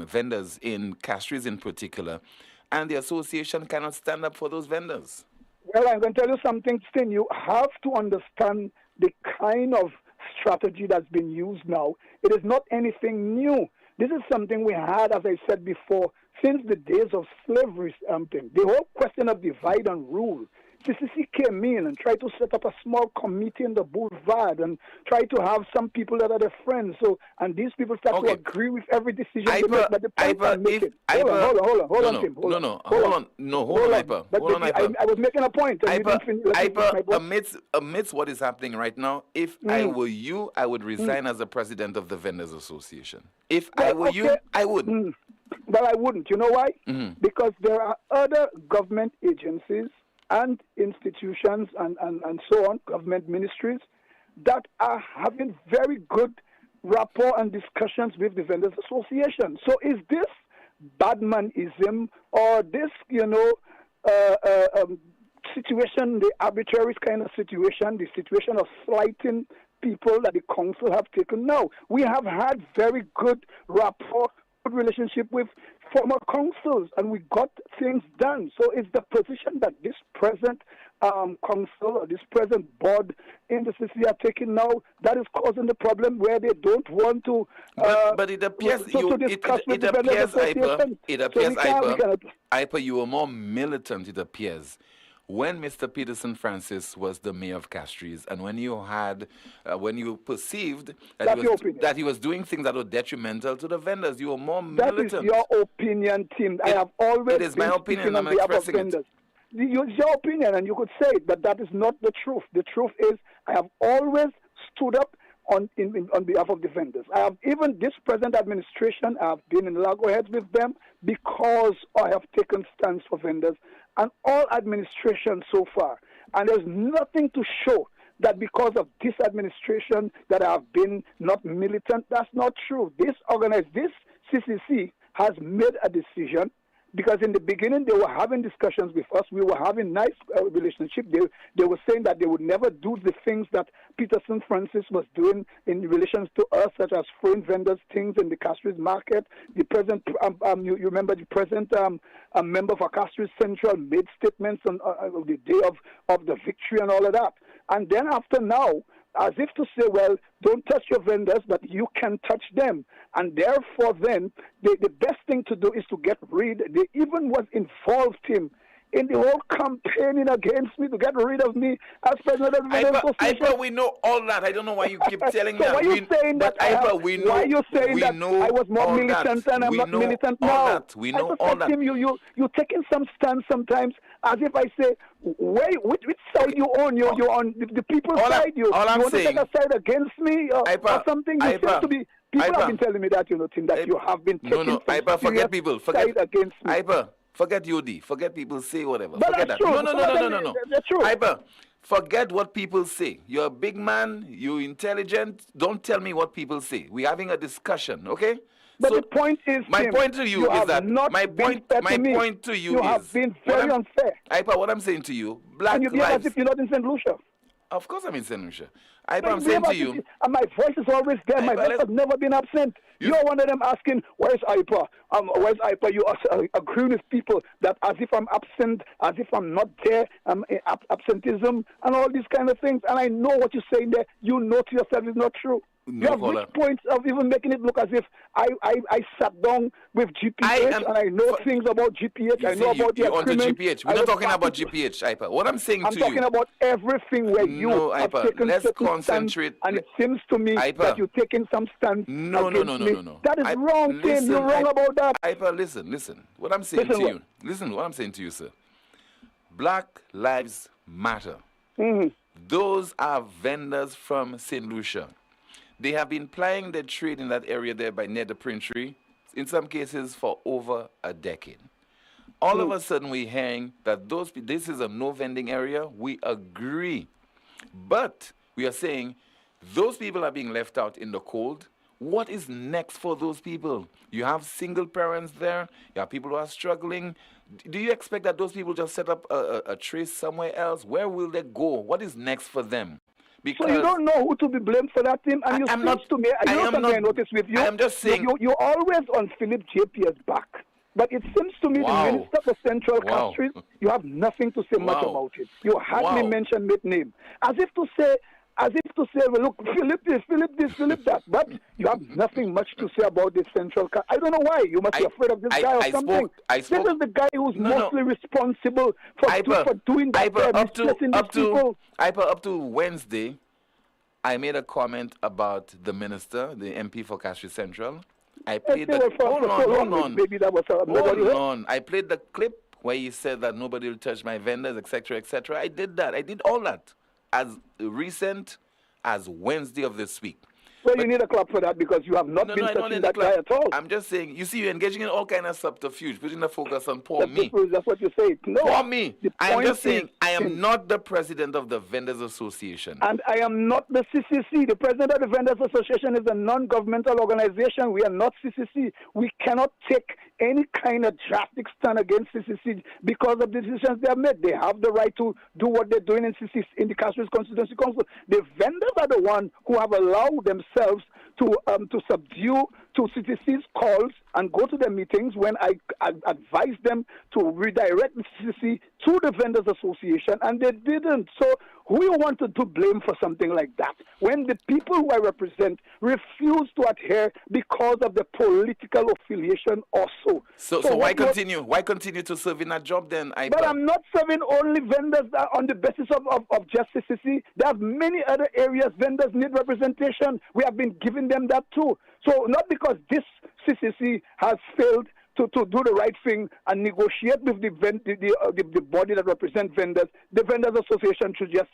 vendors in Castries in particular, and the association cannot stand up for those vendors. Well, I'm going to tell you something, Stin. You have to understand the kind of strategy that's been used now. It is not anything new. This is something we had, as I said before, since the days of slavery. The whole question of divide and rule. CCC came in and tried to set up a small committee in the boulevard and try to have some people that are their friends. And these people start to agree with every decision they make. But the point I'm making... Hold on, Tim. Hold on, Ipa. I was making a point. Amidst what is happening right now, if I were you, I would resign as the president of the Vendors Association. If I were you, I would. But I wouldn't. You know why? Because there are other government agencies and institutions and so on, government ministries, that are having very good rapport and discussions with the Vendors Association. So is this badmanism or this, situation, the arbitrary kind of situation, the situation of slighting people that the council have taken? No, we have had very good rapport, good relationship with former councils, and we got things done. So it's the position that this present council or this present board in the CC are taking now that is causing the problem, where they don't want to. But it appears Ipa, you were more militant. It appears. When Mr. Peterson Francis was the mayor of Castries, and when you had, when you perceived that he was doing things that were detrimental to the vendors, you were more militant. That is your opinion, Tim. I have always It is my opinion. I'm expressing it. It's your opinion, and you could say it, but that is not the truth. The truth is, I have always stood up on behalf of the vendors. I have, even this present administration, I have been in loggerheads with them because I have taken stance for vendors, and all administration so far. And there's nothing to show that because of this administration that I have been not militant. That's not true. This CCC has made a decision, because in the beginning they were having discussions with us. We were having nice relationship. They were saying that they would never do the things that Peterson Francis was doing in relations to us, such as throwing vendors things in the Castries market. The present, you remember the present member for Castries Central made statements on the day of the victory and all of that. And then after now, as if to say, well, don't touch your vendors, but you can touch them. And therefore then, the best thing to do is to get rid. They even was involved, Tim, in the whole campaigning against me to get rid of me as president of the Vendors Association. Ipa, we know all that. I don't know why you keep telling me that. Why are you saying that? Why are you saying that I was more militant and I'm not militant now? We know all that. Tim, you're taking some stance sometimes as if I say, which side you on? You're on the people's side. You want to take a side against me or something? You seem to be. People have been telling me that, Tim, that you have been taking some side against me. Ipa, forget UD. Forget people say whatever. But forget that's that. True. No. That's true. Ipa, forget what people say. You're a big man. You're intelligent. Don't tell me what people say. We're having a discussion, okay? But the point is, my Tim, point to you is that my point to you you have been very unfair. Ipa, what I'm saying to you, Black and you behave lives. as if you're not in St. Lucia. Of course I'm in St. Lucia. I'm saying to you. And my voice is always there. My voice has never been absent. You're one of them asking, where's Ipa? Where's Ipa? You are agreeing with people that as if I'm absent, as if I'm not there, absenteeism, and all these kind of things. And I know what you're saying there. You know to yourself it's not true. You have reached points of even making it look as if I sat down with GPH and I know things about GPH. I know about the agreement. GPH. We're not talking about GPH, Ipa. What I'm saying to you. I'm talking about everything where you have taken let's concentrate. And it seems to me that you're taking some stance. No. That is wrong, Tim. You're wrong about that. Ipa, listen. What I'm saying to you. Listen, what I'm saying to you, sir. Black lives matter. Those are vendors from St. Lucia. They have been plying their trade in that area there by near the Princery, in some cases for over a decade. All of a sudden we're hearing that this is a no vending area. We agree. But we are saying those people are being left out in the cold. What is next for those people? You have single parents there. You have people who are struggling. Do you expect that those people just set up a trace somewhere else? Where will they go? What is next for them? Because so you don't know who to be blamed for that, Tim, and you notice with you. I am just saying. You're always on Philip JP's back. But it seems to me Wow. the Minister for Central Wow. Castries, you have nothing to say much Wow. about it. You hardly Wow. mention that name. As if to say, well, look, Philip this, Philip that. But you have nothing much to say about the Central Castries. I don't know why. You must be afraid of this guy or something. This is the guy who's mostly responsible for doing that. Up to Wednesday, I made a comment about the minister, the MP for Castries Central. I played hold on. Maybe that was nobody heard. Hold on. I played the clip where he said that nobody will touch my vendors, etc., etc. I did that. I did all that as recent as Wednesday of this week. Well, you need a clap for that because you have not been touching that guy at all. I'm just saying, you see, you're engaging in all kind of subterfuge, putting the focus on poor me. That's what you say. No, poor me. I am just saying, I am not the president of the Vendors Association. And I am not the CCC. The president of the Vendors Association is a non-governmental organization. We are not CCC. We cannot take any kind of drastic stand against CCC because of the decisions they have made. They have the right to do what they're doing in CCC, in the Castries Constituency Council. The vendors are the ones who have allowed themselves to subdue to CCC's calls and go to their meetings when I advised them to redirect the CCC to the Vendors Association, and they didn't. So who you wanted to blame for something like that when the people who I represent refuse to adhere because of the political affiliation also? So why continue? Why continue to serve in that job then? But I'm not serving only vendors on the basis of just CCC. There are many other areas vendors need representation. We have been giving them that too. So not because this CCC has failed to do the right thing and negotiate with the body that represents vendors, the Vendors Association should just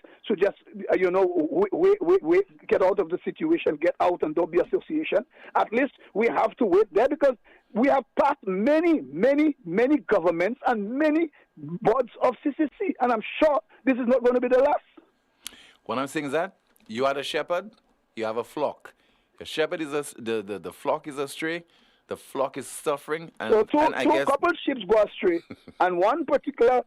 get out of the situation, get out and don't be association. At least we have to wait there because we have passed many governments and many boards of CCC, and I'm sure this is not going to be the last. What I'm saying is that you are the shepherd, you have a flock. The shepherd is the flock is astray. The flock is suffering, and so I guess couple sheep go astray, and one particular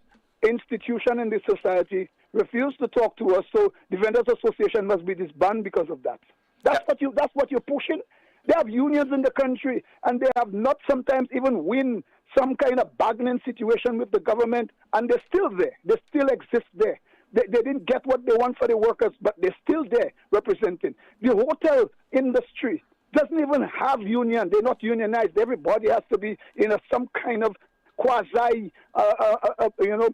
institution in the society refused to talk to us. So the Vendors Association must be disbanded because of that. That's what you're pushing. They have unions in the country, and they have not sometimes even win some kind of bargaining situation with the government, and they're still there. They still exist there. They didn't get what they want for the workers, but they're still there representing. The hotel industry doesn't even have union. They're not unionized. Everybody has to be in some kind of quasi,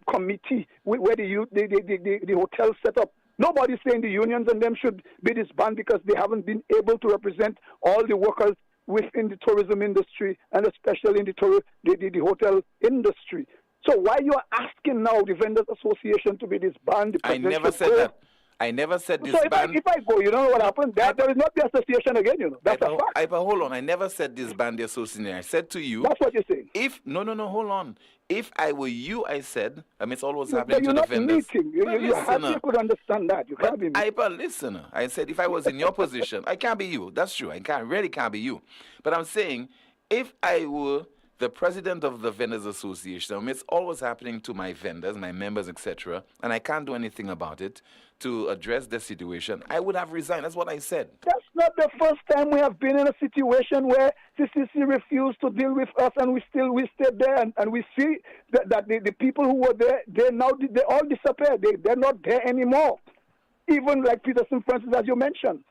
committee where the hotel set up. Nobody's saying the unions and them should be disbanded because they haven't been able to represent all the workers within the tourism industry and especially in the hotel industry. So why you are asking now the Vendors Association to be disbanded? I never said that. I never said disband. So if I go, you know what happened? There is not the association again, you know. That's a fact. Hold on. I never said disband the association. I said to you. That's what you're saying. Hold on. If I were you, I said, it's always happening to the vendors. Vendors. You could understand that. You can't be me. Listen, I said if I was in your position, I can't be you. That's true. I really can't be you. But I'm saying, if I were the president of the Vendors Association, it's always happening to my vendors, my members, etc., and I can't do anything about it to address the situation, I would have resigned. That's what I said. That's not the first time we have been in a situation where CCC refused to deal with us, and we stayed there, and we see that the people who were there, they all disappeared. They're not there anymore. Even like Peterson Francis, as you mentioned.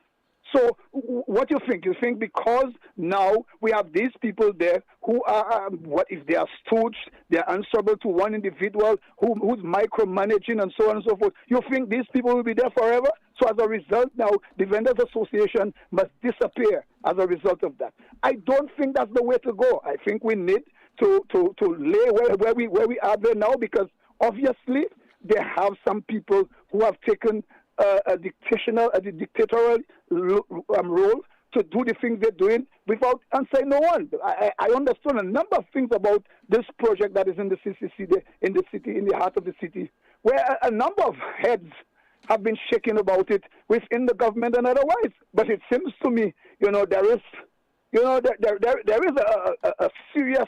So what do you think? You think because now we have these people there who are, what if they are stooges, they're answerable to one individual who's micromanaging and so on and so forth. You think these people will be there forever? So as a result now, the Vendors Association must disappear as a result of that. I don't think that's the way to go. I think we need to lay where we are there now because obviously they have some people who have taken a dictatorial role to do the things they're doing without answering no one. I understand a number of things about this project that is in the CCC, in the city, in the heart of the city, where a number of heads have been shaking about it within the government and otherwise. But it seems to me, there is a serious,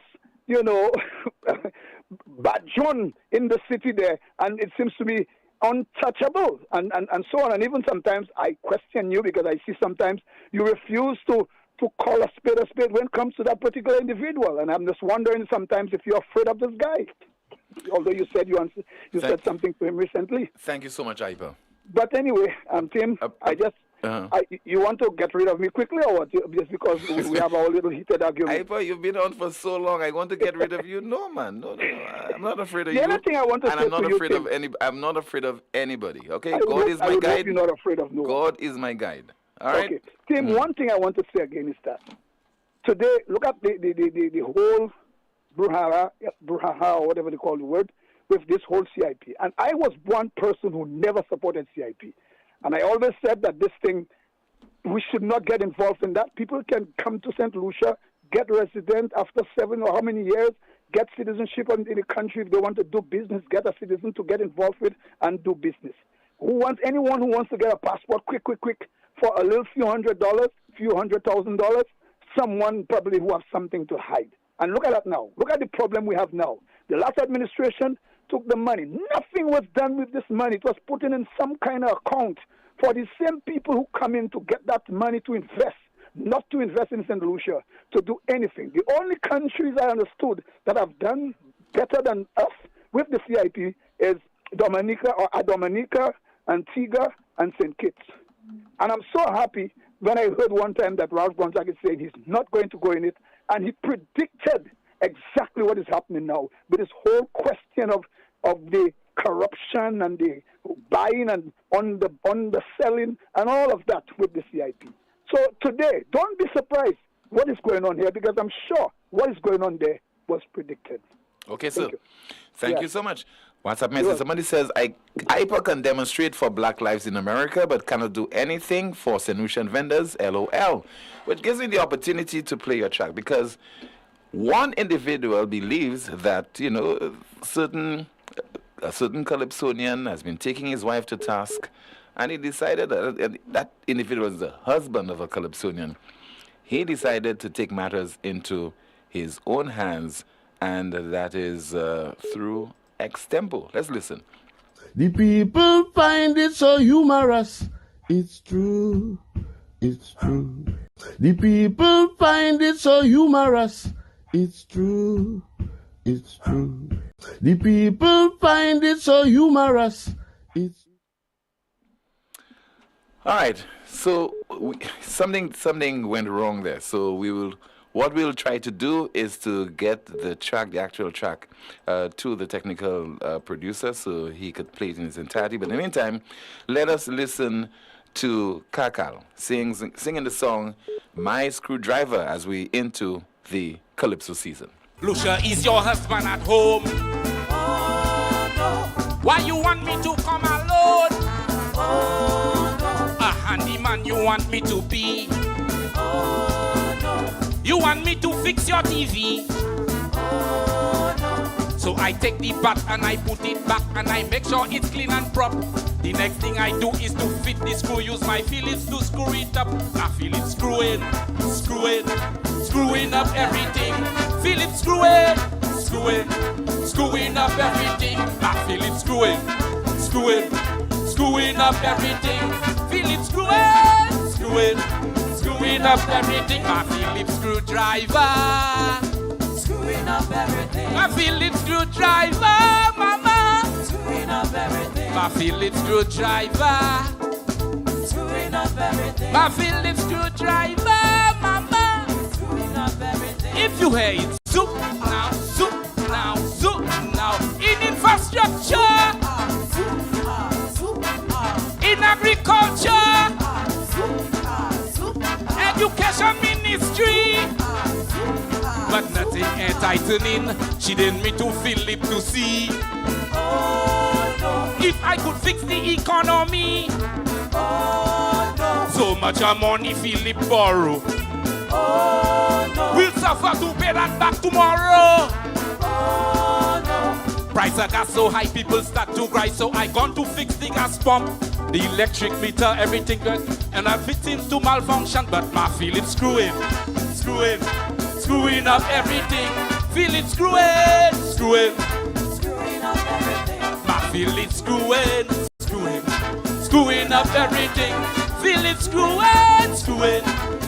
badjon in the city there, and it seems to be untouchable and so on. And even sometimes I question you because I see sometimes you refuse to to call a spade when it comes to that particular individual. And I'm just wondering sometimes if you're afraid of this guy. Although you said you said something to him recently. Thank you so much, Ipa. But anyway, Tim, you want to get rid of me quickly or what? Just because we have our little heated argument. Ipa, you've been on for so long. I want to get rid of you. No, man. No. I'm not afraid of you. The other thing I want to and say I'm not to afraid you, of any. I'm not afraid of anybody. Okay, I God is my guide. You're not afraid of no one. God is my guide. All right. Okay, Tim. One thing I want to say again is that today, look at the whole brouhaha, or whatever they call the word, with this whole CIP. And I was one person who never supported CIP. And I always said that this thing, we should not get involved in that. People can come to St. Lucia, get resident after 7 or how many years, get citizenship in the country. If they want to do business, get a citizen to get involved with and do business. Anyone who wants to get a passport quick, for a little few $100s, few $100,000, someone probably who has something to hide. And look at that now. Look at the problem we have now. The last administration took the money. Nothing was done with this money. It was put in some kind of account for the same people who come in to get that money to invest, not to invest in St. Lucia, to do anything. The only countries I understood that have done better than us with the CIP is Dominica, Antigua, and St. Kitts. And I'm so happy when I heard one time that Ralph Gonzaga saying he's not going to go in it, and he predicted exactly what is happening now with this whole question of the corruption and the buying and on the selling and all of that with the CIP. So today, don't be surprised what is going on here, because I'm sure what is going on there was predicted. Okay, sir. Thank you so much. WhatsApp message. Somebody says, IPA can demonstrate for Black lives in America, but cannot do anything for St. Lucian vendors, LOL. Which gives me the opportunity to play your track, because one individual believes that, a certain Calypsonian has been taking his wife to task, and he decided that individual is the husband of a Calypsonian. He decided to take matters into his own hands, and that is through Extempo. Let's listen. The people find it so humorous. It's true. It's true. The people find it so humorous. It's true. It's true. The people find it so humorous. It's all right. So something went wrong there. So what we'll try to do is to get the actual track, to the technical producer so he could play it in its entirety. But in the meantime, let us listen to Kakal singing the song My Screwdriver as we into the Calypso season. Lucia, is your husband at home? Oh, no. Why you want me to come alone? Oh, no. A handyman you want me to be? Oh, no. You want me to fix your TV? Oh, no. So I take the bat and I put it back and I make sure it's clean and proper. The next thing I do is to fit the screw, use my Phillips to screw it up. I feel it screwing up everything. Phillips screwing up everything. I feel it screwing up everything. Phillips screwing up everything. My Phillips screwdriver screwing up everything. My Phillips screwdriver, mama screwing up everything. My Phillips screwdriver screwing up everything. My Phillips screwdriver, mama screwing up everything. If you hear it, zoop now, in infrastructure, in agriculture, education ministry, but nothing enlightening. She didn't me to Philip to see. If I could fix the economy, so much money Philip borrow. We'll suffer to pay that back tomorrow. Price of gas so high, people start to cry. So I gone to fix the gas pump, the electric meter, everything good. And I fit into malfunction, but my Phillips screwing up everything. Phillips screwing up everything. My Phillips screwing up everything. Phillips screwing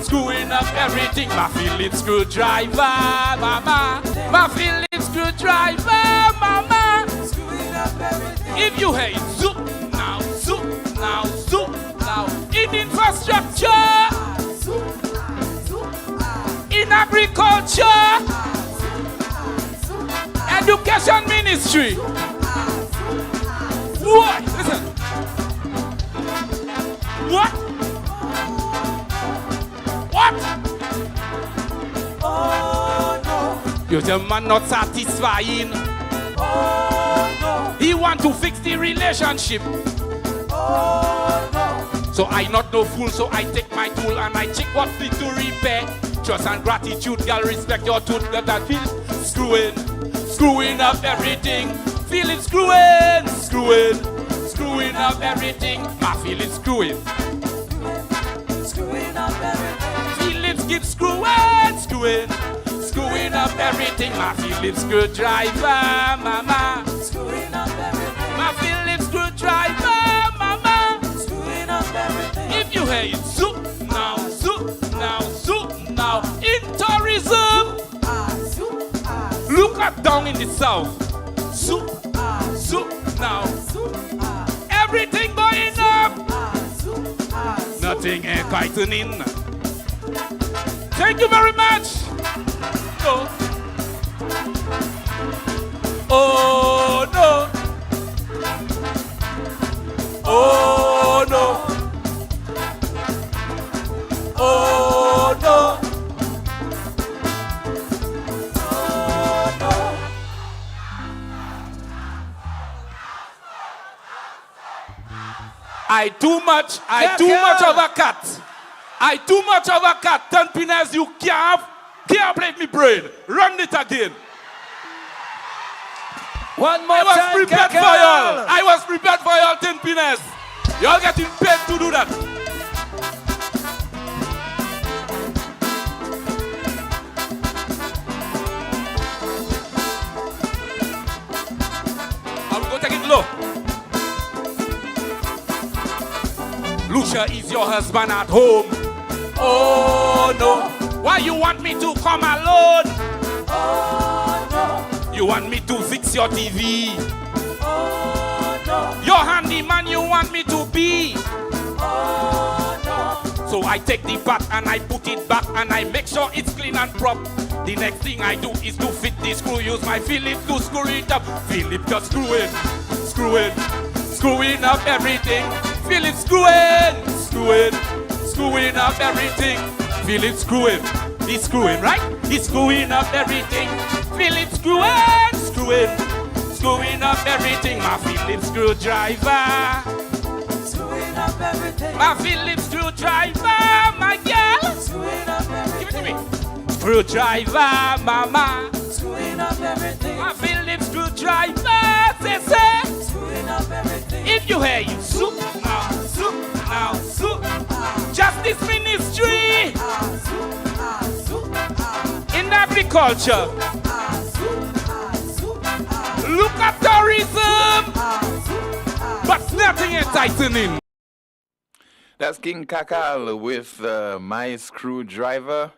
screwing up everything. My Phillips screwdriver, mama. My Phillips screwdriver, mama. Screwing up everything. If you hate zoop now, zoop now, zoop now. In infrastructure, in agriculture, education ministry. What? Listen. What? What? Oh no. You're the man not satisfying. Oh no. He want to fix the relationship. Oh no. So I not no fool, so I take my tool and I check what need to repair. Trust and gratitude, girl, respect your tooth, girl, that feel screwing up everything. Feeling screwing up everything. My feelings screwing up everything. Feelings keep screwing up everything. My feelings screwdriver, mama. Screwing up everything. My feelings screwdriver, mama. Screwing up everything. If you hear it, zoop now, zoop now, zoop now. In tourism, look at down in the south. Zoop now. Everything going up. Nothing ain't tightening. Thank you very much. Oh no. Oh no. Oh no. I too much of a cat. I too much of a cat. 10 peanuts you can't play me brain. Run it again. One more I was time, prepared for y'all. I was prepared for y'all 10 peanuts. Y'all getting paid to do that. I'm going to take it low. Lucia is your husband at home. Oh no. Why you want me to come alone? Oh no. You want me to fix your TV? Oh no. Your handyman you want me to be? Oh no. So I take the pot and I put it back and I make sure it's clean and prop. The next thing I do is to fit the screw. Use my Phillips to screw it up. Phillips just screwing up everything. Phillips screwing up everything. Phillips screwing. He's screwing, right? He's screwing up everything. Phillips screwing up everything. My Phillips screwdriver. Screwing up everything. My Phillips screwdriver, my girl. Screwing up everything. Give it to me. Screwdriver, mama. Screwing up everything. My Phillips screwdriver, say. Screwing up everything. If you hear you, soup now, soup now, soup. Justice ministry. In agriculture. Look at tourism. But nothing is tightening. That's King Kakal with my screwdriver.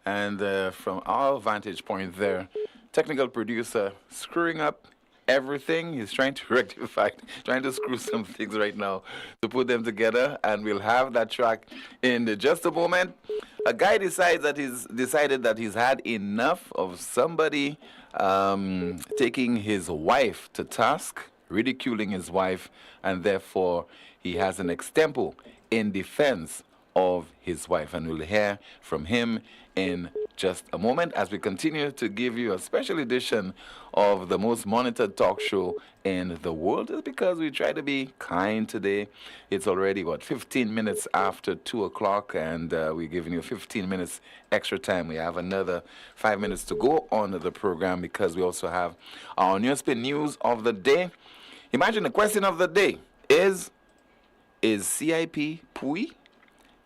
And from our vantage point there, technical producer screwing up everything. He's trying to rectify, trying to screw some things right now to put them together, and we'll have that track in just a moment. A guy decided that he's had enough of somebody taking his wife to task, ridiculing his wife, and therefore he has an extempo in defense of his wife, and we'll hear from him in just a moment as we continue to give you a special edition of the most monitored talk show in the world. Just because we try to be kind today. It's already, 15 minutes after 2 o'clock, and we're giving you 15 minutes extra time. We have another 5 minutes to go on the program because we also have our NewsSpin news of the day. Imagine the question of the day is CIP Pui?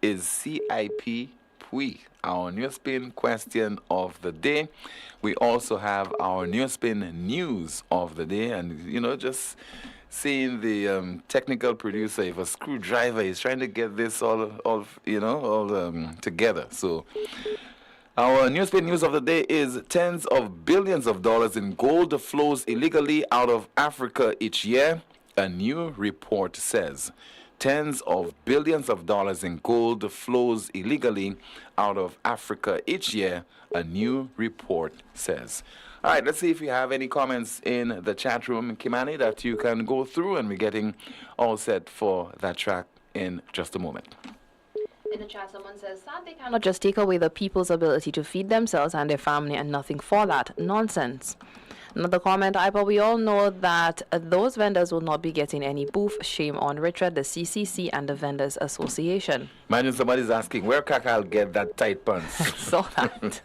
Is CIP Pui? Our NewsSpin question of the day. We also have our NewsSpin news of the day, and just seeing the technical producer, if a screwdriver is trying to get this all together. So our NewsSpin news of the day is tens of billions of dollars in gold flows illegally out of Africa each year, a new report says. Tens of billions of dollars in gold flows illegally out of Africa each year, a new report says. All right, let's see if you have any comments in the chat room, Kimani, that you can go through, and we're getting all set for that track in just a moment. In the chat, someone says, sad they cannot just take away the people's ability to feed themselves and their family and nothing for that. Nonsense. Another comment, we all know that those vendors will not be getting any booth. Shame on Richard, the CCC, and the Vendors Association. Imagine somebody's asking, where can I get that tight pants? Saw that.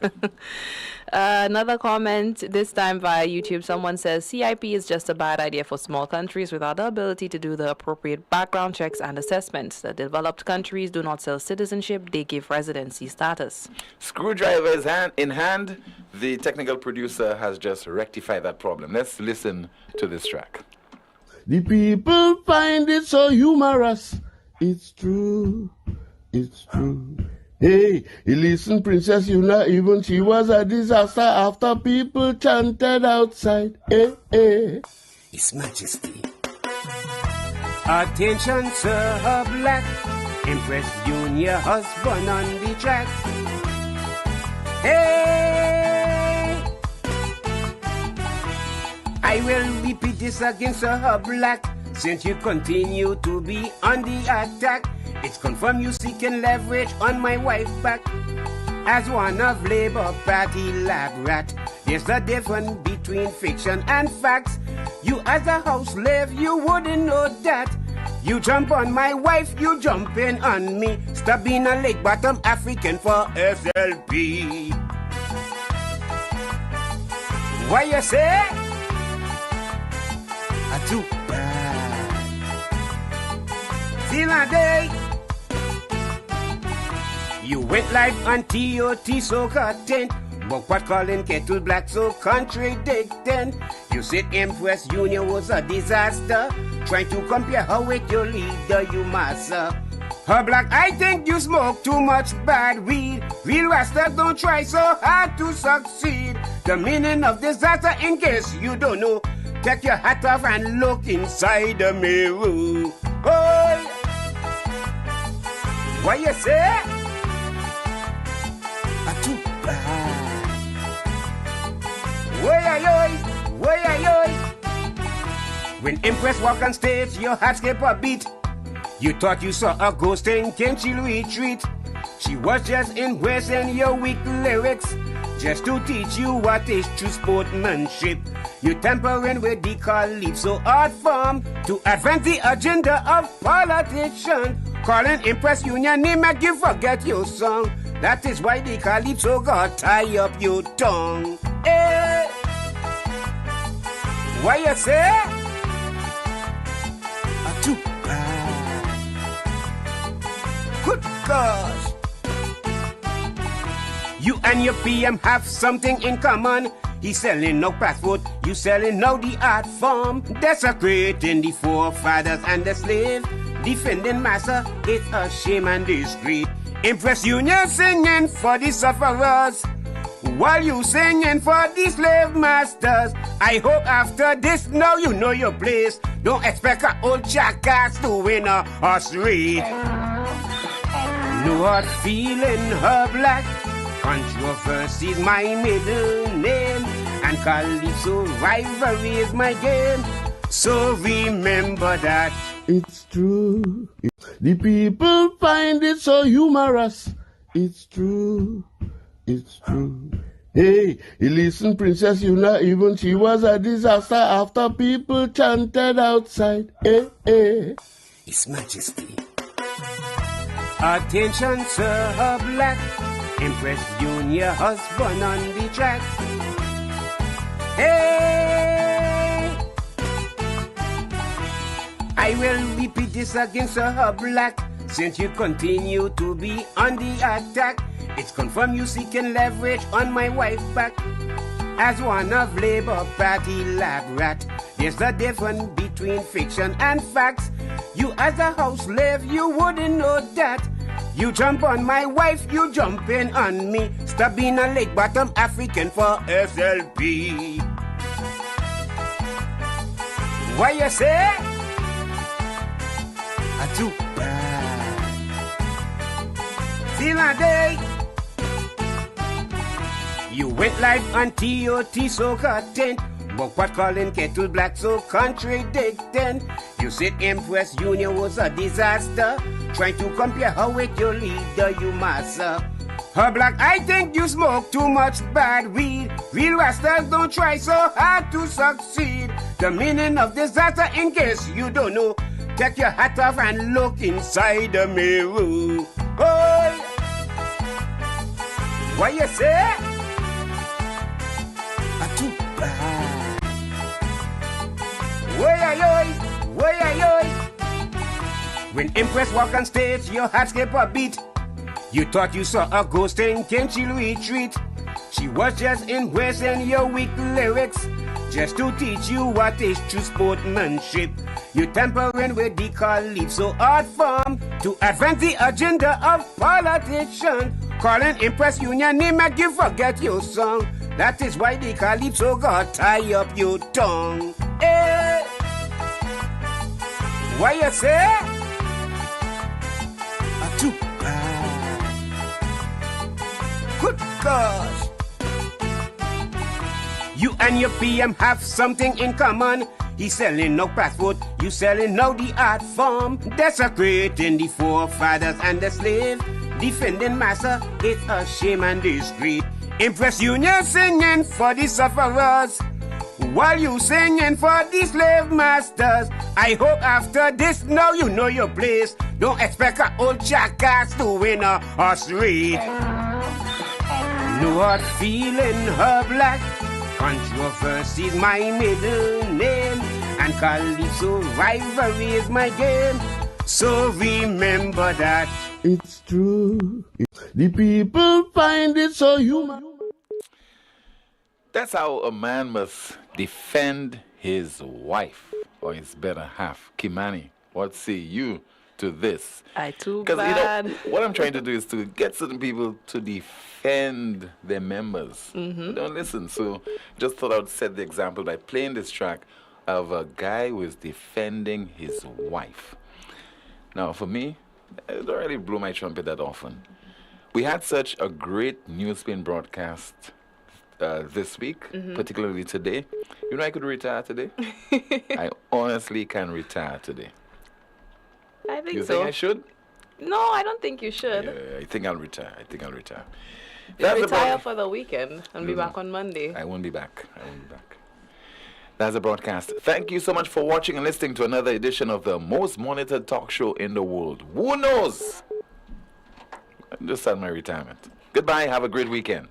Another comment, this time via YouTube, someone says, CIP is just a bad idea for small countries without the ability to do the appropriate background checks and assessments. The developed countries do not sell citizenship, they give residency status. Screwdrivers in hand, the technical producer has just rectified that problem. Let's listen to this track. The people find it so humorous. It's true. It's true. Hey, listen, Princess Yuna, even she was a disaster after people chanted outside. Hey, hey. His Majesty. Attention, Sir Black. Empress Junior husband on the track. Hey! I will repeat this again, Sir Black. Since you continue to be on the attack, it's confirmed you seeking leverage on my wife back. As one of Labour Party lab rat, there's a difference between fiction and facts. You as a house slave, you wouldn't know that. You jump on my wife, you jumping on me. Stop being a lake bottom African for SLP. What you say? Too bad. Till a day. You went live on TOT so content, but what calling kettle black so contradicting. You said Empress Junior was a disaster, trying to compare her with your leader, you massa. Her black, I think you smoke too much bad weed. Real rastas don't try so hard to succeed. The meaning of disaster, in case you don't know, take your hat off and look inside the mirror. Oh, what you say? Too bad. Way. When Empress walk on stage, your heart skip a beat. You thought you saw a ghost thinking she'll retreat. She was just embracing your weak lyrics, just to teach you what is true sportsmanship. You tampering with the calypso art form to advance the agenda of politicians. Calling Empress Union name make you forget your song. That is why the calypso got tie up your tongue. Hey, what you say? Too bad. Good gosh. You and your PM have something in common. He's selling no passport, you selling now the art form. Desecrating the forefathers and the slave. Defending massa, it's a shame and disgrace. Empress Union singing for the sufferers, while you singing for the slave masters. I hope after this now you know your place. Don't expect an old jackass to win a horse race. No hard feeling, her black. Controversy's my middle name, and Calypso rivalry is my game. So remember that. It's true. The people find it so humorous. It's true. It's true. Hey, listen, Princess Yuna, even she was a disaster after people chanted outside. Hey, hey. His Majesty. Attention, Sir Black. Empress Junior husband on the track. Hey! I will repeat this again, Sir Black. Since you continue to be on the attack, it's confirmed you seeking leverage on my wife back. As one of Labour Party lab rat, there's a difference between between fiction and facts. You as a house slave, you wouldn't know that. You jump on my wife, you jumping on me. Stop being a lake bottom African for SLP. What you say? Too bad. Till a day. You went live on TOT so content. But what calling kettle black so contradicting? You said Empress Union was a disaster. Trying to compare her with your leader, you massa. Her black, I think you smoke too much bad weed. Real rastas don't try so hard to succeed. The meaning of disaster, in case you don't know, take your hat off and look inside the mirror. Oh, what you say? Too bad. Way. When Empress walk on stage, your heart skip a beat. You thought you saw a ghost and came she'll retreat. She was just embracing your weak lyrics, just to teach you what is true sportsmanship. You tampering with the calypso art form to advance the agenda of politicians. Calling Empress Union name make you forget your song. That is why the calypso got tie up your tongue. Hey. What you say? Too bad. Good gosh. You and your PM have something in common. He's selling no passport, you selling now the art form. Desecrating the forefathers and the slaves. Defending massa, it's a shame and disgrace. Empress Union singing for the sufferers, while you singing for the slave masters. I hope after this now you know your place. Don't expect an old jackass to win a horse race. No hard feeling her black. Controversy is my middle name, and Calypso rivalry is my game. So remember that. It's true. The people find it so human. That's how a man must defend his wife, or his better half. Kimani, what say you to this? Too Because bad. what I'm trying to do is to get certain people to defend their members. Don't listen. So just thought I would set the example by playing this track of a guy who is defending his wife. Now, for me, I don't really blow my trumpet that often. We had such a great NewsSpin broadcast this week, particularly today. You know, I could retire today. I honestly can retire today. I think You so. think I should? No, I don't think you should. Yeah, I think I'll retire. You That's the retire broad- for the weekend and be back on Monday. I won't be back. That's the broadcast. Thank you so much for watching and listening to another edition of the most monitored talk show in the world. Who knows? I just had my retirement. Goodbye. Have a great weekend.